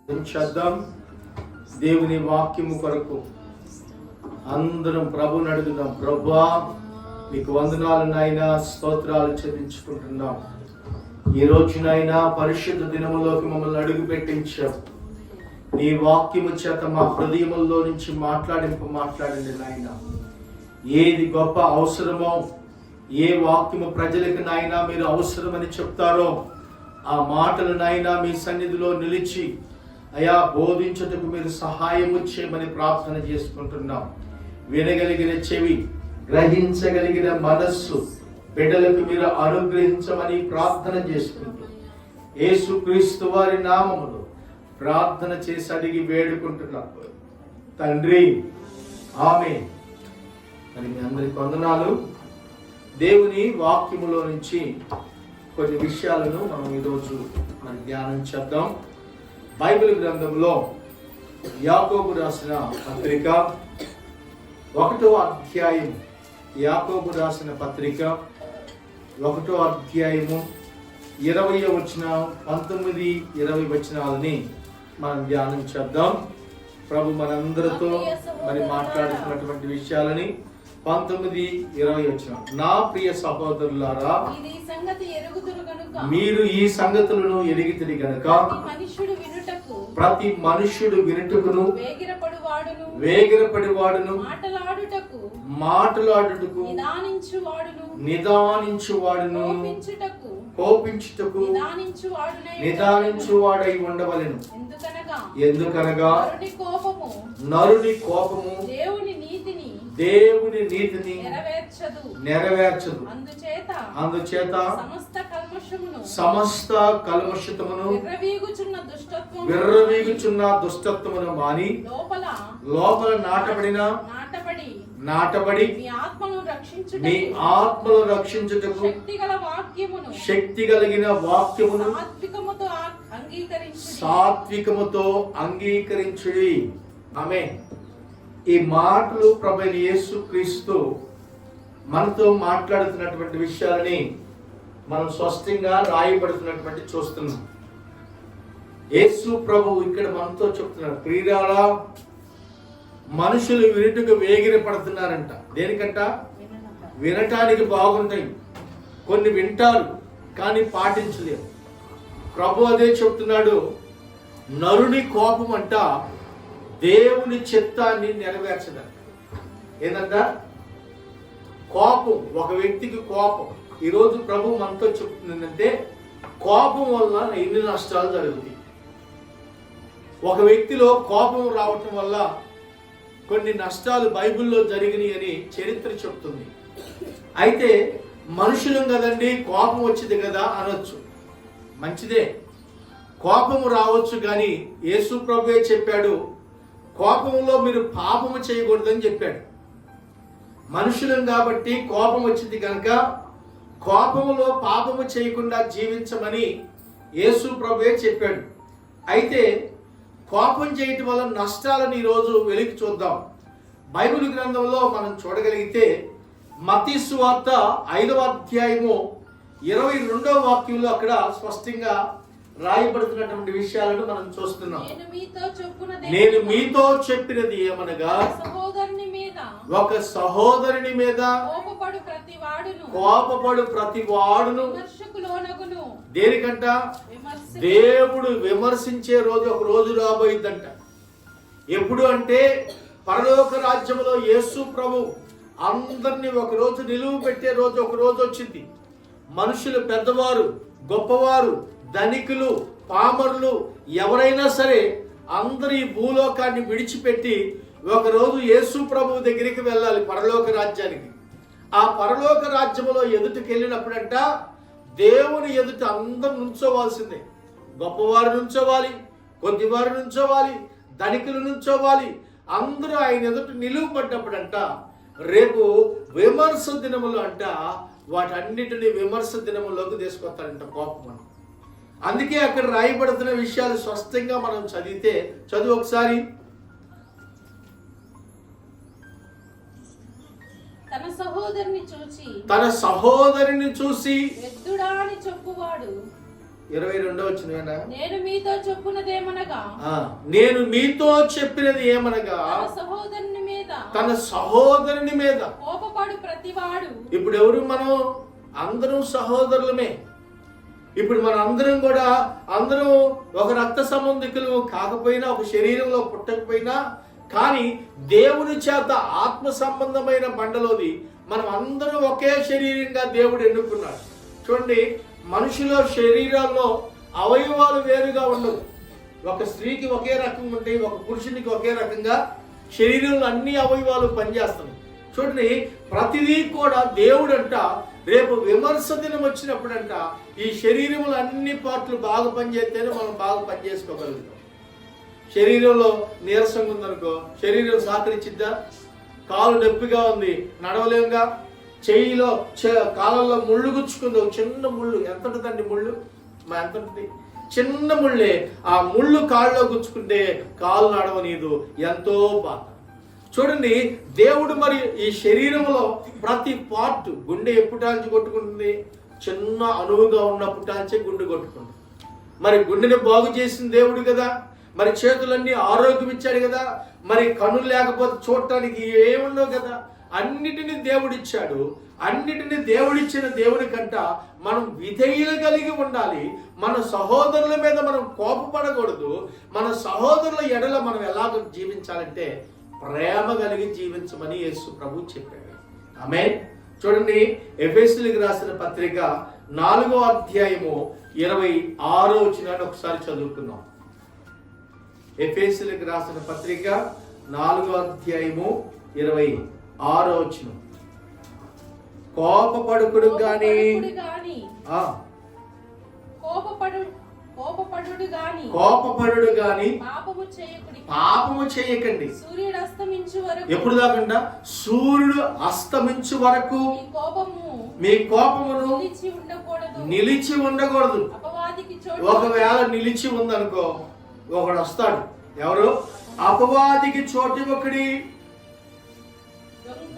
చేద్దాం. దేవుని వాక్యము కొరకు అందరం ప్రభుని అడుగుదాం. ప్రభువా, మీకు వందనాలు నాయనా, స్తోత్రాలు చెల్లించుకుంటున్నాం. ఈ రోజునైనా పరిశుద్ధ దినములోకి మమ్మల్ని అడుగు పెట్టించాం. నీ వాక్యము చేత మా హృదయముల్లో నుంచి మాట్లాడండి నాయనా. ఏది గొప్ప అవసరమో, ఏ వాక్యము ప్రజలకు నాయనా మీరు అవసరమని చెప్తారో ఆ మాటలు నాయనా మీ సన్నిధిలో నిలిచి అయా బోధించుటకు మీరు సహాయము చేయమని ప్రార్థన చేసుకుంటున్నాం. వినగలిగిన చెవి, గ్రహించగలిగిన మనస్సు బిడ్డలకు మీరు అనుగ్రహించమని ప్రార్థన చేసుకుంటూ యేసుక్రీస్తు వారి నామములో ప్రార్థన చేసి అడిగి వేడుకుంటున్నాం తండ్రి, ఆమేన్. మరి మీ అందరికి వందనాలు. దేవుని వాక్యములో నుంచి కొన్ని విషయాలను మనం ఈరోజు మనం ధ్యానం చేద్దాం. బైబిల్ గ్రంథంలో యాకోబు రాసిన పత్రిక 1వ అధ్యాయం, యాకోబు రాసిన పత్రిక 1వ అధ్యాయము 20వ వచనం, 19, 20 వచనాలని మనం ధ్యానం చేద్దాం. ప్రభు మనందరితో మరి మాట్లాడుతున్నటువంటి విషయాలని 19, 20 వచనం. నా ప్రియ సహోదరులారా, మీరు ఈ సంగతులను ఎరిగితిరి గనుక ప్రతి మనుష్యుడు వినుటకును వేగిరపడివాడును మాటలాడుటకు నిదానించువాడును కోపించుటకు నిదానించువాడై ఉండవలెను. ఎందుకనగా నరుని కోపము దేవుని నీతిని నెరవేర్చదు. అందుచేత సమస్త కల్మషమును విర్రవీగుచున్న దుష్టత్వమును మాని లోపల నాటబడి మీ ఆత్మను రక్షించుటకు శక్తి కలిగిన వాక్యమును సాత్వికముతో అంగీకరించుడి. ఆమేన్. ఈ మాటలు ప్రభువైన యేసుక్రీస్తు మనతో మాట్లాడుతున్నటువంటి విషయాలని మనం స్పష్టంగా రాయబడుతున్నటువంటి చూస్తున్నాం. యేసు ప్రభు ఇక్కడ మనతో చెప్తున్నారు, ప్రియులారా, మనుషులు వినుటకు వేగిరపడుతున్నారంట. దేనికంట? వినటానికి బాగుంటాయి, కొన్ని వింటారు కానీ పాటించలేరు. ప్రభు అదే చెప్తున్నాడు, నరుని కోపం అంట దేవుని చిత్తాన్ని నెరవేర్చదంట. ఏంటంట? కోపం, ఒక వ్యక్తికి కోపం. ఈరోజు ప్రభు మనతో చెప్తుందంటే కోపం వల్ల ఎన్ని నష్టాలు జరుగుతాయి. ఒక వ్యక్తిలో కోపం రావటం వల్ల కొన్ని నష్టాలు బైబిల్లో జరిగినాయి అని చరిత్ర చెప్తుంది. అయితే మనుషులం కదండి, కోపం వచ్చింది కదా అనొచ్చు, మంచిదే, కోపము రావచ్చు. కానీ యేసు ప్రభువే చెప్పాడు, కోపంలో మీరు పాపము చేయకూడదని చెప్పాడు. మనుషులం కాబట్టి కోపం వచ్చింది కనుక కోపములో పాపము చేయకుండా జీవించమని యేసు ప్రభువే చెప్పాడు. అయితే కోపం చేయటం వల్ల నష్టాలను ఈరోజు వెలికి చూద్దాం. బైబిల్ గ్రంథంలో మనం చూడగలిగితే మత్తయి సువార్త 5వ అధ్యాయము 22వ వాక్యంలో అక్కడ స్పష్టంగా రాయబడుతున్నటువంటి విషయాలను మనం చూస్తున్నాం. నేను మీతో చెప్పినది ఏమనగా, ఒక సహోదరుని మీద కోపపడు ప్రతి వాడును దేనికంట? దేవుడు విమర్శించే రోజు ఒక రోజు రాబోయిందంట. ఎప్పుడు అంటే పరలోక రాజ్యంలో యేసు ప్రభు అందరినీ ఒక రోజు నిలువ పెట్టే రోజు ఒక రోజు వచ్చింది. మనుషులు పెద్దవారు, గొప్పవారు, ధనికులు, పామరులు ఎవరైనా సరే అందరూ ఈ భూలోకాన్ని విడిచిపెట్టి ఒకరోజు యేసు ప్రభు దగ్గరికి వెళ్ళాలి, పరలోక రాజ్యానికి. ఆ పరలోక రాజ్యములో ఎదుటికి వెళ్ళినప్పుడంట దేవుని ఎదుట అందరూ నుంచోవాల్సిందే. గొప్పవారు నుంచోవాలి, కొద్దివారు నుంచోవాలి, ధనికులు నుంచోవాలి. అందరూ ఆయన ఎదుట నిలువబడ్డప్పుడంట రేపు విమర్శ దినములు అంట వాటన్నిటిని విమర్శ దినములోకి తీసుకొస్తారంట కోపం. అందుకే అక్కడ రాయబడుతున్న విషయాలు స్పష్టంగా మనం చదివితే, చదువు ఒకసారి. తన సహోదరిని చూచి ఎద్దుడా అని 22వ వచనం. నేను మీతో చెప్పున్నదేమనగా, నేను మీతో చెప్పినది ఏమనగా, తన సహోదరుని మీద కోపపడు ప్రతివాడు. ఇప్పుడు ఎవరు? మనం అందరం సహోదరులమే. ఇప్పుడు మన అందరం కూడా అందరం ఒక రక్త సంబంధికులు కాకపోయినా, ఒక శరీరంలో పుట్టకపోయినా, కానీ దేవుని చేత ఆత్మ సంబంధమైన బండలోది మనం అందరూ ఒకే శరీరంగా దేవుడు ఎన్నుకున్నాడు. చూడండి, మనుషుల శరీరాల్లో అవయవాలు వేరుగా ఉండవు. ఒక స్త్రీకి ఒకే రకం ఉంటాయి, ఒక పురుషునికి ఒకే రకంగా శరీరంలో అన్ని అవయవాలు పనిచేస్తున్నాయి. చూడండి, ప్రతిదీ కూడా దేవుడంట రేపు విమర్శ దినం వచ్చినప్పుడంట ఈ శరీరంలో అన్ని పార్ట్లు బాగా పనిచేస్తేనే మనం బాగా పనిచేసుకోగలుగుతాం. శరీరంలో నీరసంగా ఉందనుకో, శరీరం సహకరించిద్దా? కాలు నొప్పిగా ఉంది, నడవలేముగా. చెయ్యిలో కాలంలో ముళ్ళు గుచ్చుకుంది, ఒక చిన్న ముళ్ళు. ఎంత ఉంటుందండి ముళ్ళు? ఎంత ఉంటుంది? చిన్న ముళ్ళే. ఆ ముళ్ళు కాళ్ళలో గుచ్చుకుంటే కాలు నడవనీదు, ఎంతో బాధ. చూడండి, దేవుడు మరి ఈ శరీరంలో ప్రతి పార్ట్, గుండె ఎప్పుటాంచి కొట్టుకుంటుంది? చిన్న అణువుగా ఉన్నప్పుటాంచే గుండె కొట్టుకుంటుంది. మరి గుండెని బాగు చేసిన దేవుడు కదా. మరి చేతులన్నీ ఆరోగ్యం ఇచ్చాడు కదా. మరి కన్నులు లేకపోతే చూడటానికి ఏముండవు కదా. అన్నిటినీ దేవుడిచ్చాడు. అన్నిటినీ దేవుడిచ్చిన దేవుని కంట మనం విధేయులు కలిగి ఉండాలి. మన సహోదరుల మీద మనం కోపపడకూడదు. మన సహోదరుల ఎడల మనం ఎలాగ జీవించాలంటే ప్రేమ కలిగి జీవించమని యేసు ప్రభు చెప్పాడు. ఆమేన్. చూడండి, ఎఫెసీయులకు రాసిన పత్రిక 4వ అధ్యాయము 26వ వచనాన్ని ఒకసారి చదువుకుందాం. ఎఫెసీయులకు రాసిన పత్రిక 4వ అధ్యాయము 26వ వచనం. కోపపడుకుడు గాని కోపపడుడు గాని పాపము చేయకండి. సూర్యుడు అస్తమించు వరకు. ఎప్పుడు దాకంట? సూర్యుడు అస్తమించు వరకు మీ కోపమును నిలిచి ఉండకూడదు. ఒకవేళ నిలిచి ఉందనుకో, ఒకడు వస్తాడు. ఎవరు? అపవాదికి చోటు ఒకడి.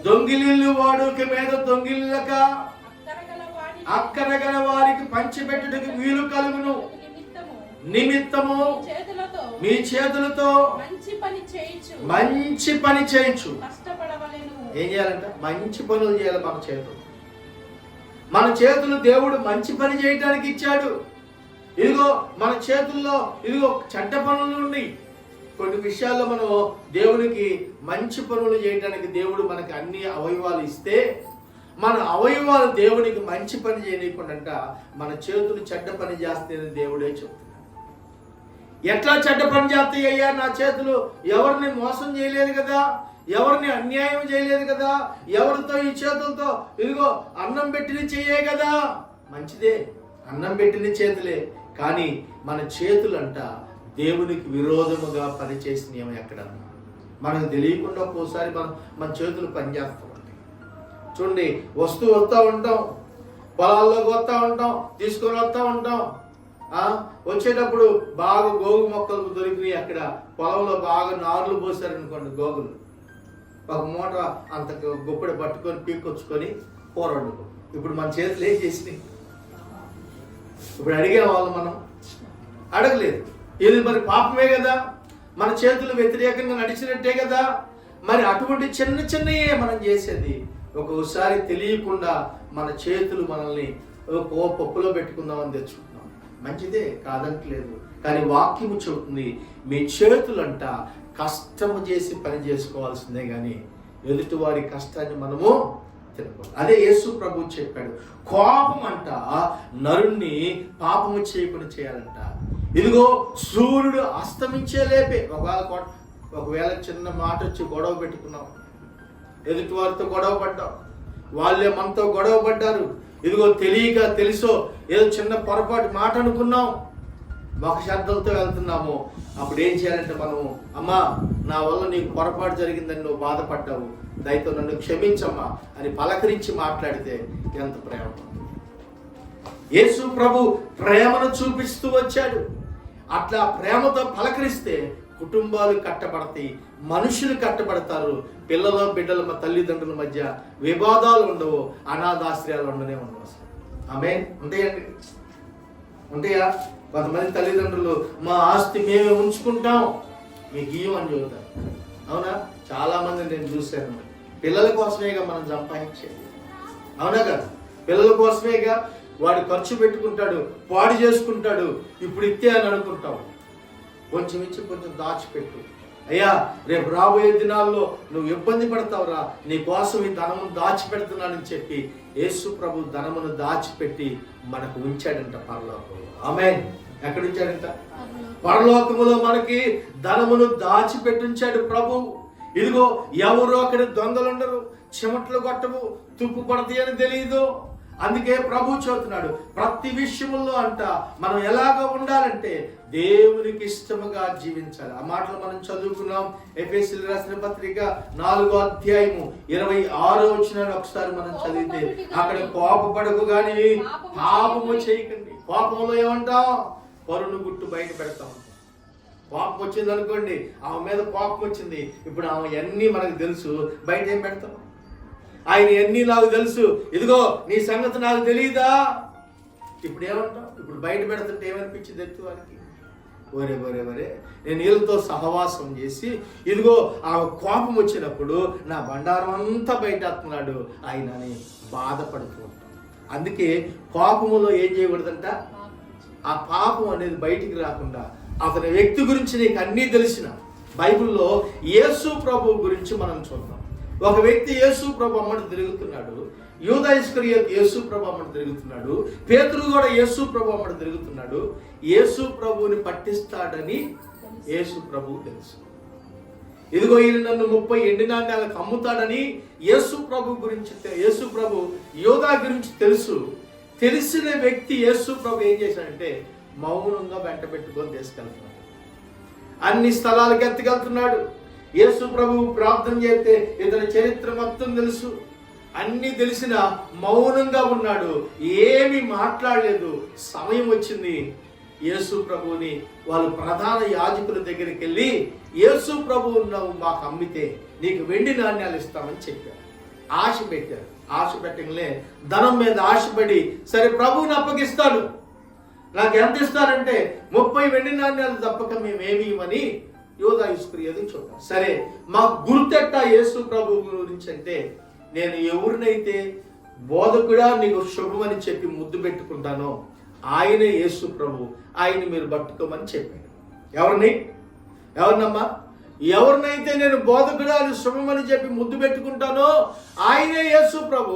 దొంగిలిల్లు వాడుక మీద దొంగిల్లక అక్కరగల వారికి పంచిపెట్టుటకు వీలు కలుగును. నిమిత్తము మీ చేతులతో మంచి పని చేయొచ్చు. ఏం చేయాలంట? మంచి పనులు చేయాలి. మన చేతులు దేవుడు మంచి పని చేయడానికి ఇచ్చాడు. ఇదిగో మన చేతుల్లో ఇదిగో చెడ్డ పనులు ఉన్నాయి. కొన్ని విషయాల్లో మనం దేవునికి మంచి పనులు చేయడానికి దేవుడు మనకి అన్ని అవయవాలు ఇస్తే, మన అవయవాలు దేవునికి మంచి పని చేయకుండా మన చేతులు చెడ్డ పని చేస్తేనే దేవుడే చెప్తున్నాడు. ఎట్లా చెడ్డ పని చేస్తాయ్యా? నా చేతులు ఎవరిని మోసం చేయలేదు కదా, ఎవరిని అన్యాయం చేయలేదు కదా, ఎవరితో ఈ చేతులతో ఇదిగో అన్నం పెట్టిన చెయ్యే కదా. మంచిదే, అన్నం పెట్టిన చేతులే. కానీ మన చేతులంట దేవునికి విరోధముగా పనిచేసినవి ఎక్కడన్నా మనకు తెలియకుండా ఒక్కోసారి మన చేతులు పనిచేస్తూ ఉంటాయి. చూడండి, వస్తువు వస్తూ ఉంటాం, పొలాల్లోకి వస్తూ ఉంటాం, తీసుకొని వస్తూ ఉంటాం. వచ్చేటప్పుడు బాగా గోగు మొక్కలు దొరికినాయి. అక్కడ పొలంలో బాగా నార్లు పోసారనుకోండి, గోగులు ఒక మూట అంత గొప్పడి పట్టుకొని పీక్కొచ్చుకొని కూర వండుకో. ఇప్పుడు మన చేతులు ఏం చేసినాయి? ఇప్పుడు అడిగే వాళ్ళు మనం అడగలేదు. ఇది మరి పాపమే కదా, మన చేతులు వ్యతిరేకంగా నడిచినట్టే కదా. మరి అటువంటి చిన్న చిన్నయే మనం చేసేది. ఒక్కొక్కసారి తెలియకుండా మన చేతులు మనల్ని పప్పులో పెట్టుకుందామని తెచ్చుకుంటున్నాం. మంచిదే, కాదంటలేదు. కానీ వాక్యము చెబుతుంది, మీ చేతులంట కష్టము చేసి పని చేసుకోవాల్సిందే కానీ ఎదుటి వారి కష్టాన్ని మనము తినకూడదు. అదే యేసు ప్రభు చెప్పాడు. కోపం అంట నరుణ్ణి పాపము చేయకుండా చేయాలంట. ఇదిగో సూర్యుడు అస్తమించే లేపే. ఒకవేళ చిన్న మాట వచ్చి గొడవ పెట్టుకున్నాం, ఎదుటి వారితో గొడవ పడ్డాం, వాళ్ళే మనతో గొడవ పడ్డారు. ఇదిగో తెలియక తెలుసో ఏదో చిన్న పొరపాటు మాట అనుకున్నాం, ఒక శ్రద్ధలతో వెళ్తున్నాము. అప్పుడు ఏం చేయాలంటే మనము, అమ్మా నా వల్ల నీకు పొరపాటు జరిగిందని నువ్వు బాధపడ్డావు, దయతో నన్ను క్షమించమ్మా అని పలకరించి మాట్లాడితే ఎంత ప్రేమ. యేసు ప్రభు ప్రేమను చూపిస్తూ వచ్చాడు. అట్లా ప్రేమతో పలకరిస్తే కుటుంబాలు కట్టబడతాయి, మనుషులు కట్టబడతారు. పిల్లలు బిడ్డల తల్లిదండ్రుల మధ్య వివాదాలు ఉండవు, అనాథాశ్రయాలు ఉండనే ఉండవు. అసలు ఆమేన్. ఉంటాయండి. ఉంటాయా? కొంతమంది తల్లిదండ్రులు మా ఆస్తి మేమే ఉంచుకుంటాం, మీకు ఇయ్యం అని చెబుతారు. అవునా? చాలా మంది నేను చూశాను. పిల్లల కోసమేగా మనం సంపాదించేది, అవునా కదా? పిల్లల కోసమేగా వాడు ఖర్చు పెట్టుకుంటాడు, పాడు చేసుకుంటాడు. ఇప్పుడు ఇత్తే అని అనుకుంటావు. కొంచెం ఇచ్చి కొంచెం దాచిపెట్టు. అయ్యా రేపు రాబోయే దినాల్లో నువ్వు ఇబ్బంది పడతావురా, నీ కోసం ఈ ధనమును దాచిపెడుతున్నానని చెప్పి యేసు ప్రభు ధనమును దాచిపెట్టి మనకు ఉంచాడంట పరలోకంలో. ఆమేన్. ఎక్కడ ఉంచాడంట? పరలోకములో మనకి ధనమును దాచిపెట్టి ఉంచాడు ప్రభు. ఇదిగో ఎవరు అక్కడ దొంగలుండరు, చెమట్లు కొట్టవు, తుప్పు పడతాయి అని తెలియదు. అందుకే ప్రభు చెబుతున్నాడు ప్రతి విషయంలో అంట మనం ఎలాగ ఉండాలంటే దేవునికి ఇష్టముగా జీవించాలి. ఆ మాటలు మనం చదువుకున్నాం. ఎఫెసీయులకు రాసిన పత్రిక 4వ అధ్యాయము 26వ వచనాన్ని ఒకసారి మనం చదివితే అక్కడ కోపపడకు గాని పాపము చేయకండి. కోపంలో ఏమంటాం? పరును గుట్టు బయట పెడతాం. కోపం వచ్చింది అనుకోండి, ఆమె మీద కోపం వచ్చింది, ఇప్పుడు ఆమె అన్నీ మనకు తెలుసు, బయట ఏం పెడతాం? ఆయన అన్నీ నాకు తెలుసు, ఇదిగో నీ సంగతి నాకు తెలియదా? ఇప్పుడు ఏమంటాం? ఇప్పుడు బయట పెడుతుంటే ఏమనిపించింది ఎత్తు వారికి? ఒరే ఒరే ఒరే, నేను వీళ్ళతో సహవాసం చేసి ఇదిగో ఆ కోపం వచ్చినప్పుడు నా బండారం అంతా బయట వస్తున్నాడు ఆయన అని బాధపడుతూ ఉంటాం. అందుకే కోపములో ఏం చేయకూడదంట? ఆ పాపం అనేది బయటికి రాకుండా అతని వ్యక్తి గురించి నీకు అన్నీ తెలిసిన బైబిల్లో యేసు ప్రభు గురించి మనం చూద్దాం. ఒక వ్యక్తి యేసు ప్రభు అమ్మడు తిరుగుతున్నాడు, యూదా ఇస్కరియోతు యేసు ప్రభు అమ్మడు తిరుగుతున్నాడు, పేతురు కూడా యేసు ప్రభు అమ్మడు తిరుగుతున్నాడు. యేసు ప్రభువుని పట్టిస్తాడని యేసు ప్రభువు తెలుసు. ఇదిగో ఈయన నన్ను 30 ఎండి నాణ్యాలకు అమ్ముతాడని యేసు ప్రభు గురించి, యేసు ప్రభు యూదా గురించి తెలుసు. తెలిసిన వ్యక్తి యేసు ప్రభు ఏం చేశాడంటే మౌనంగా వెంట పెట్టుకొని తీసుకెళ్తున్నాడు. అన్ని స్థలాలకు ఎత్తుకెళ్తున్నాడు. యేసు ప్రభు ప్రార్థన చేస్తే ఇతని చరిత్ర మొత్తం తెలుసు. అన్ని తెలిసిన మౌనంగా ఉన్నాడు, ఏమీ మాట్లాడలేదు. సమయం వచ్చింది. యేసు ప్రభువుని వాళ్ళు ప్రధాన యాజకుల దగ్గరికి వెళ్ళి యేసు ప్రభువు నువ్వు మాకు అమ్మితే నీకు వెండి నాణ్యాలు ఇస్తామని చెప్పారు. ఆశ పెట్టారు. ఆశ పెట్టగానే ధనం మీద ఆశపడి సరే ప్రభువుని అప్పగిస్తాడు, నాకు ఎంత ఇస్తారంటే 30 వెండి నాణ్యాలు తప్పక మేమేమి ఇవ్వని యూదా ఇస్కరియోతు చూద్దాం. సరే మాకు గుర్తెట్టా యేసు ప్రభు గురించి అంటే, నేను ఎవరినైతే బోధకుడా నీకు శుభమని చెప్పి ముద్దు పెట్టుకుంటానో ఆయనే యేసు ప్రభు, ఆయన మీరు పట్టుకోమని చెప్పాడు. ఎవరినమ్మా? ఎవరినైతే నేను బోధకుడా అని శుభమని చెప్పి ముద్దు పెట్టుకుంటానో ఆయనే యేసు ప్రభు,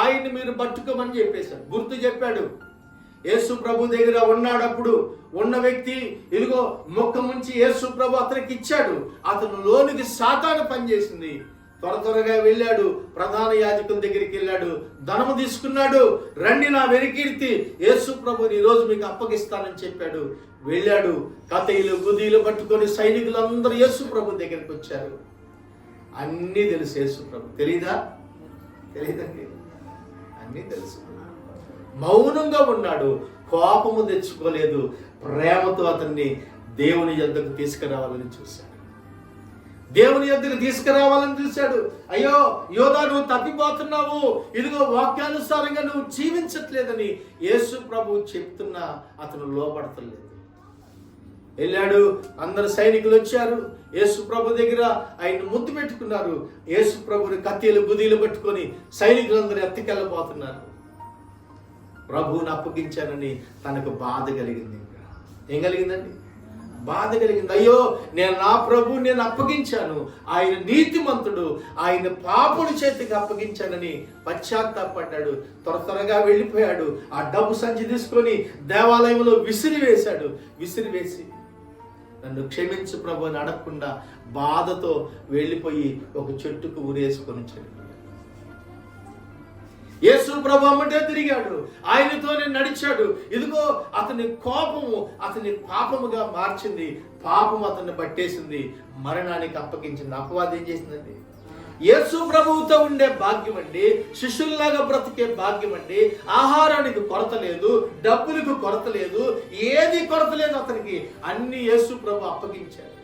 ఆయన్ని మీరు పట్టుకోమని చెప్పేశాడు. గుర్తు చెప్పాడు. యేసు ప్రభు దగ్గర ఉన్నాడప్పుడు ఉన్న వ్యక్తి ఇదిగో మొక్క ముంచి యేసు ప్రభు అతనికి ఇచ్చాడు. అతను లోనికి సాతాను పనిచేసింది. త్వరగా వెళ్ళాడు, ప్రధాన యాజకుల దగ్గరికి వెళ్ళాడు, ధనము తీసుకున్నాడు. రండి నా వెరికీర్తి, యేసు ప్రభుని ఈరోజు మీకు అప్పగిస్తానని చెప్పాడు. వెళ్ళాడు. కతీలు గుదీలు పట్టుకొని సైనికులందరూ యేసు ప్రభు దగ్గరికి వచ్చారు. అన్నీ తెలుసు యేసు ప్రభు. తెలీదా? తెలీదండి, అన్నీ తెలుసు. మౌనంగా ఉన్నాడు, కోపము తెచ్చుకోలేదు, ప్రేమతో అతన్ని దేవుని యొద్దకు తీసుకురావాలని చూశాడు. దేవుని యొద్దకు తీసుకురావాలని చూశాడు. అయ్యో యోధా, నువ్వు తప్పిపోతున్నావు, ఇదిగో వాక్యానుసారంగా నువ్వు జీవించట్లేదని యేసు ప్రభు చెప్తున్నా అతను లోపడతలేదు. వెళ్ళాడు. అందరు సైనికులు వచ్చారు. యేసు ప్రభు దగ్గర ఆయన ముద్దు పెట్టుకున్నారు. యేసు ప్రభుని కత్తిలు గుదీలు పట్టుకొని సైనికులందరూ ఎత్తుకెళ్ళబోతున్నారు. ప్రభువుని అప్పగించానని తనకు బాధ కలిగింది. ఏం కలిగిందండి? బాధ కలిగింది. అయ్యో నేను నా ప్రభువుని నేను అప్పగించాను, ఆయన నీతిమంతుడు, ఆయన పాపుడి చేతికి అప్పగించానని పశ్చాత్తాపడ్డాడు. త్వరగా వెళ్ళిపోయాడు. ఆ డబ్బు సంచి తీసుకొని దేవాలయంలో విసిరివేశాడు. విసిరివేసి నన్ను క్షమించు ప్రభు అని అడగకుండా బాధతో వెళ్ళిపోయి ఒక చెట్టుకు ఊరేసుకొని చనిపోయాడు. యేసు ప్రభు అమ్మటే తిరిగాడు, ఆయనతోనే నడిచాడు. ఇదిగో అతని కోపము అతని పాపముగా మార్చింది. పాపము అతన్ని పట్టేసింది, మరణానికి అప్పగించింది. అపవాదం ఏం చేసిందండి? యేసు ప్రభువుతో ఉండే భాగ్యం అండి, శిష్యుల్లాగా బ్రతికే భాగ్యం అండి. ఆహారానికి కొరత లేదు, డబ్బులకు కొరత లేదు, ఏది కొరత లేదు అతనికి. అన్ని యేసు ప్రభు అప్పగించాడు.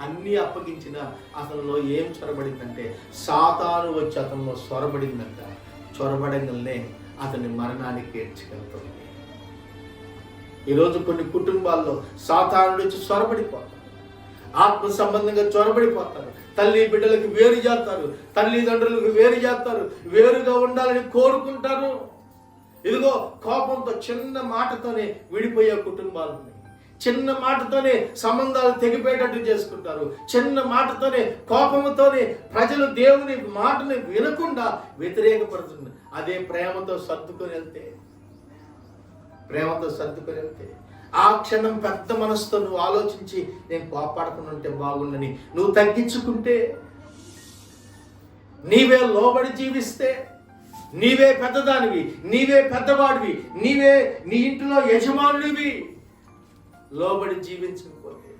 అన్నీ అప్పగించిన అతనిలో ఏం చొరబడిందంటే సాతాను వచ్చి అతనిలో చొరబడిందంట. చొరబడంగానే అతని మరణానికి ఏడ్చగలుగుతుంది. ఈరోజు కొన్ని కుటుంబాల్లో సాతాను నుంచి చొరబడిపోతారు, ఆత్మ సంబంధంగా చొరబడిపోతారు. తల్లి బిడ్డలకు వేరు చేస్తారు, తల్లిదండ్రులకు వేరు చేస్తారు, వేరుగా ఉండాలని కోరుకుంటారు. ఇదిగో కోపంతో చిన్న మాటతోనే విడిపోయే కుటుంబాలు ఉన్నాయి. చిన్న మాటతోనే సంబంధాలు తెగిపోయేటట్టు చేసుకుంటారు. చిన్న మాటతోనే, కోపంతోనే ప్రజలు దేవుని మాటని వినకుండా వ్యతిరేకపడుతున్నారు. అదే ప్రేమతో సర్దుకొని వెళ్తే, ఆ క్షణం పెద్ద మనసుతో నువ్వు ఆలోచించి నేను కోపాడకుండా ఉంటే బాగుండని నువ్వు తగ్గించుకుంటే, నీవే లోబడి జీవిస్తే, నీవే పెద్దదానివి, నీవే పెద్దవాడివి, నీవే నీ ఇంటిలో యజమానుడివి, లోబడి జీవించకపోతే,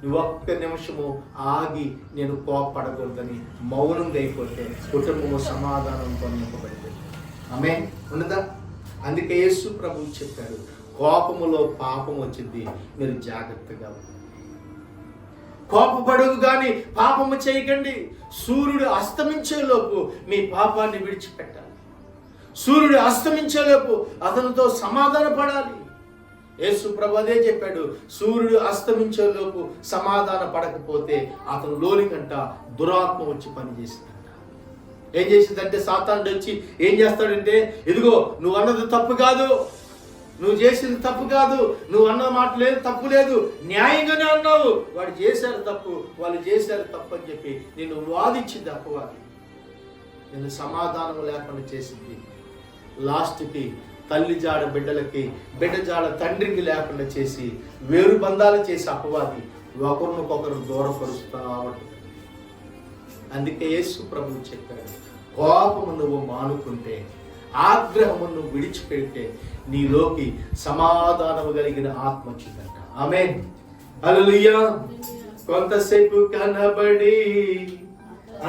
నువ్వు ఒక్క నిమిషము ఆగి నేను కోపడకూడదని మౌనంగా అయిపోతే కుటుంబము సమాధానంతో నింపబడితే ఆమేన్ ఉన్నదా? అందుకే యేసు ప్రభువు చెప్పారు, కోపములో పాపం వచ్చింది, మీరు జాగ్రత్తగా కోపపడవు కానీ పాపము చేయకండి. సూర్యుడు అస్తమించేలోపు మీ పాపాన్ని విడిచిపెట్టాలి. సూర్యుడు అస్తమించేలోపు అతనితో సమాధాన పడాలి. యేసు ప్రభు అదే చెప్పాడు, సూర్యుడు అస్తమించేలోపు సమాధాన పడకపోతే అతను లోనికంట దురాత్మ వచ్చి పనిచేసిందంట. ఏం చేసిందంటే సాతానుడు వచ్చి ఏం చేస్తాడంటే, ఇదిగో నువ్వు అన్నది తప్పు కాదు, నువ్వు చేసింది తప్పు కాదు, నువ్వు అన్న మాట లేదు, తప్పు లేదు, న్యాయంగానే అన్నావు, వాడు చేశారు తప్పు, వాళ్ళు చేశారు తప్పు అని చెప్పి నిన్ను వాదించింది అపవాది. నిన్ను సమాధానం లేకుండా చేసింది. లాస్ట్కి తల్లి జాడ బిడ్డలకి, బిడ్డ జాడ తండ్రికి లేకుండా చేసి వేరు బంధాలు చేసి అపవాది ఒకరినొకరు దూరపరుస్తూ ఉంటుంది. అందుకే యేసు ప్రభువు చెప్పాడు, కోపము నువ్వు మానుకుంటే, ఆగ్రహము నువ్వు విడిచిపెడితే నీలోకి సమాధానము కలిగిన ఆత్మ వచ్చిందంట. ఆమేన్ హల్లెలూయా. కొంతసేపు కనబడి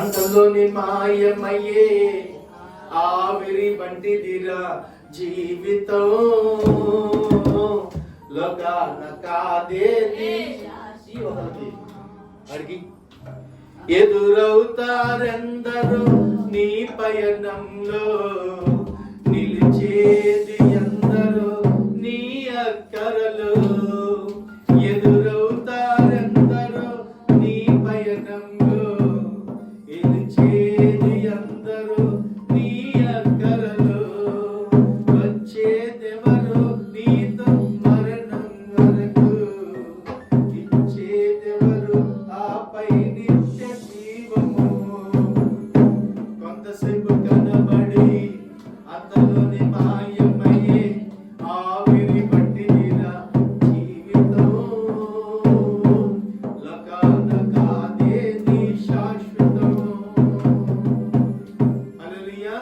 అంతలోని మాయమయ్యే ఆవిరి వంటిదిరా జీవితం, లోకాన కాదేది అడిగి ఎదురవుతారెందరూ నీ పయనంలో, నిలిచేది ఎందరో నీ అక్కరలో. ఎదురవుతారెందరో నీ పయనంలో, నిలిచేది ఎందరో నీ అక్కరలో. వచ్చేదెవరో నీతో మరణం వరకు, ఇచ్చేదెవరో ఆపై నిత్య జీవము. కొంతసేపు కనబడి అంతలోని మాయమయ్యే ఆవిరి పట్టిదిరా జీవితం, లోకాన కాదేది శాశ్వతం. హల్లెలూయా.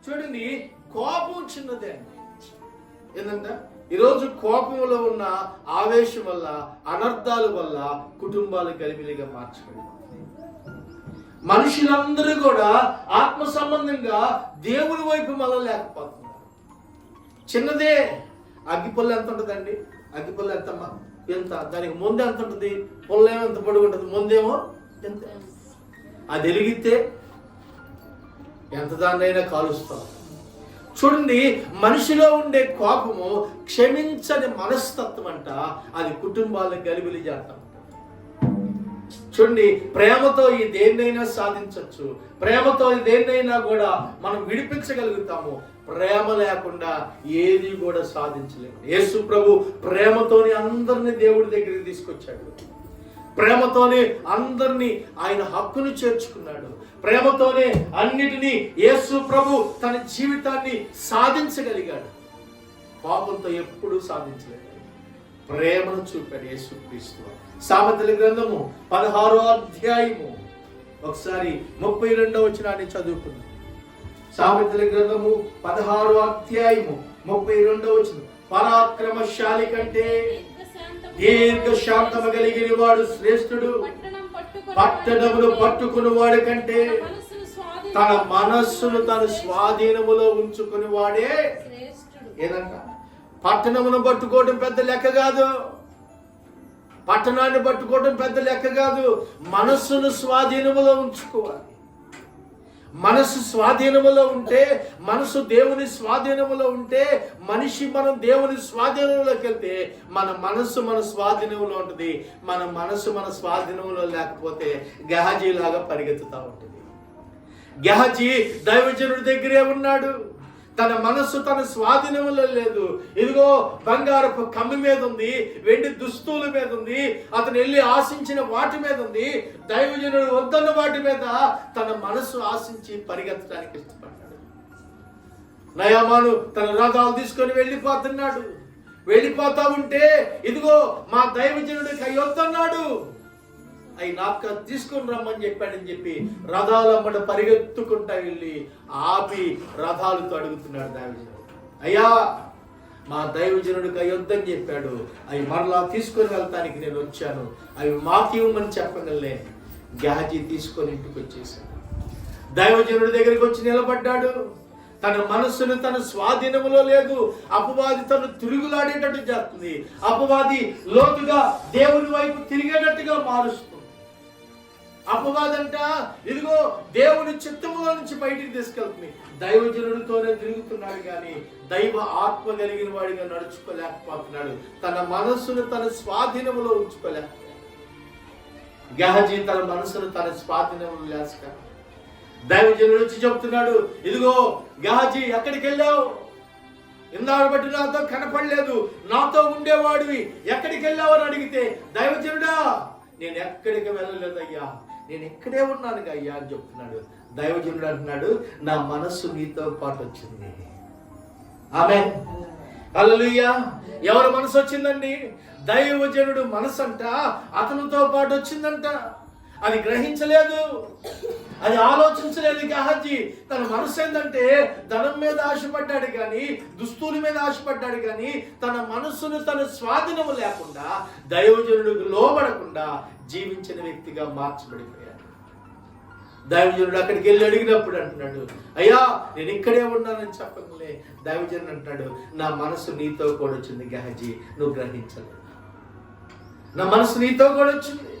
చూడండి, కోపం చిన్నదే అండి. ఏంటంటే ఈరోజు కోపంలో ఉన్న ఆవేశం వల్ల, అనర్థాల వల్ల కుటుంబాలు గలిబిలిగా మార్చబడి, మనుషులందరూ కూడా ఆత్మ సంబంధంగా దేవుని వైపు మళ్ళలేకపోతున్నారు. చిన్నదే. అగ్గిపుల్ల ఎంత ఉంటుందండి? అగ్గిపుల్ల ఎంతమ్మా? ఎంత? దానికి ముందు ఎంత ఉంటుంది? పుల్లేమో ఎంత పొడుగు ఉంటుంది, ముందేమో ఎంత. అది వెలిగితే ఎంత దాన్నైనా కాలుస్తాం. చూడండి, మనిషిలో ఉండే కోపము క్షమించని మనస్తత్వం అంట. అది కుటుంబాలను గలిబిలి చేస్తాం. చూడండి, ప్రేమతో ఈ దేన్నైనా సాధించవచ్చు, ప్రేమతో ఈ దేన్నైనా కూడా మనం విడిపించగలుగుతాము. ప్రేమ లేకుండా ఏది కూడా సాధించలేము. యేసు ప్రభు ప్రేమతోని అందరినీ దేవుడి దగ్గరికి తీసుకొచ్చాడు. ప్రేమతోనే అందరినీ ఆయన హక్కును చేర్చుకున్నాడు. ప్రేమతోనే అన్నిటినీ యేసు ప్రభు తన జీవితాన్ని సాధించగలిగాడు. పాపంతో ఎప్పుడూ సాధించలేదు. ప్రేమను చూపాడు యేసుక్రీస్తు. సామెతల గ్రంథము 16వ అధ్యాయము ఒకసారి 32వ వచనాన్ని చదువుకుందాం. సామెతల గ్రంథము 16వ అధ్యాయము 32వ వచనం. పరాక్రమశాలి కంటే దీర్ఘ శాంతము కలిగిన వాడు శ్రేష్ఠుడు, పట్టణమును పట్టుకుని వాడి కంటే తన మనస్సును తన స్వాధీనములో ఉంచుకుని వాడే ఏదంట. పట్టణమును పట్టుకోవడం పెద్ద లెక్క కాదు, పట్టణాన్ని పట్టుకోవడం పెద్ద లెక్క కాదు. మనస్సును స్వాధీనములో ఉంచుకోవాలి. మనసు స్వాధీనములో ఉంటే, మనసు దేవుని స్వాధీనములో ఉంటే, మనం దేవుని స్వాధీనంలోకి వెళ్తే మన మనసు మన స్వాధీనంలో ఉంటుంది. మన మనసు మన స్వాధీనంలో లేకపోతే గెహజీ లాగా పరిగెత్తుతూ ఉంటుంది. గెహజీ దైవజనుడి దగ్గరే ఉన్నాడు, తన మనస్సు తన స్వాధీనంలో లేదు. ఇదిగో బంగారపు కమ్మి మీద ఉంది, వెండి దుస్తుల మీద ఉంది, అతను వెళ్ళి ఆశించిన వాటి మీద ఉంది. దైవజనుడు వద్దన్న వాటి మీద తన మనస్సు ఆశించి పరిగెత్తడానికి ఇష్టపడ్డాడు. నయామాను తన రథాలు తీసుకొని వెళ్ళిపోతా ఉంటే, ఇదిగో మా దైవజనుడికి అయ్యొద్దన్నాడు, అవి నాకు తీసుకొని రమ్మని చెప్పాడని చెప్పి రథాలమ్మట పరిగెత్తుకుంటా వెళ్ళి ఆపి రథాలతో అడుగుతున్నాడు దైవజనుడు, అయ్యా మా దైవజనుడికి అయ్యొద్దని చెప్పాడు, అవి మరలా తీసుకొని వెళ్తానికి నేను వచ్చాను, అవి మాకివ్వమని చెప్పగలే. గెహజీ తీసుకొని ఇంటికి వచ్చేసాడు. దైవజనుడి దగ్గరికి వచ్చి నిలబడ్డాడు. తన మనస్సును తన స్వాధీనములో లేదు. అపవాది తను తిరుగులాడేటట్టు చేస్తుంది. అపవాది లోతుగా దేవుని వైపు తిరిగేటట్టుగా మారుస్తుంది. అపవాదంట ఇదిగో దేవుని చిత్తములో నుంచి బయటికి తీసుకెళ్తుంది. దైవజనుడితోనే తిరుగుతున్నాడు కానీ దైవ ఆత్మ కలిగిన వాడిగా నడుచుకోలేకపోతున్నాడు. తన మనస్సును తన స్వాధీనములో ఉంచుకోలేకపోతున్నాడు. గెహజీ తన మనస్సును తన స్వాధీనములో లేక దైవజనుడు వచ్చి చెప్తున్నాడు, ఇదిగో గెహజీ ఎక్కడికి వెళ్ళావు? ఇందాక బట్టి నాతో కనపడలేదు, నాతో ఉండేవాడివి, ఎక్కడికి వెళ్ళావు అని అడిగితే, దైవజనుడా నేను ఎక్కడికి వెళ్ళలేదయ్యా, నేను ఇక్కడే ఉన్నాను అయ్యా అని చెప్తున్నాడు. దైవజనుడు అంటున్నాడు, నా మనస్సు నీతో పాటు వచ్చింది. ఆమేన్, హల్లెలూయా. ఎవరి మనసు వచ్చిందండి? దైవజనుడు మనసు అంట అతనితో పాటు వచ్చిందంట. అది గ్రహించలేదు, అది ఆలోచించలేదు. గెహజీ తన మనసు ఏంటంటే ధనం మీద ఆశపడ్డాడు కానీ, దుస్తుల మీద ఆశపడ్డాడు కానీ, తన మనస్సును తన స్వాధీనము లేకుండా, దైవజనుడికి లోబడకుండా జీవించిన వ్యక్తిగా మార్చబడిపోయాడు. దైవజనుడు అక్కడికి వెళ్ళి అడిగినప్పుడు అంటున్నాడు, అయ్యా నేను ఇక్కడే ఉన్నానని చెప్పగలే. దైవజనుడు అంటాడు, నా మనసు నీతో కూడా వచ్చింది గెహజీ, నువ్వు గ్రహించలేదు. నా మనసు నీతో కూడా వచ్చింది,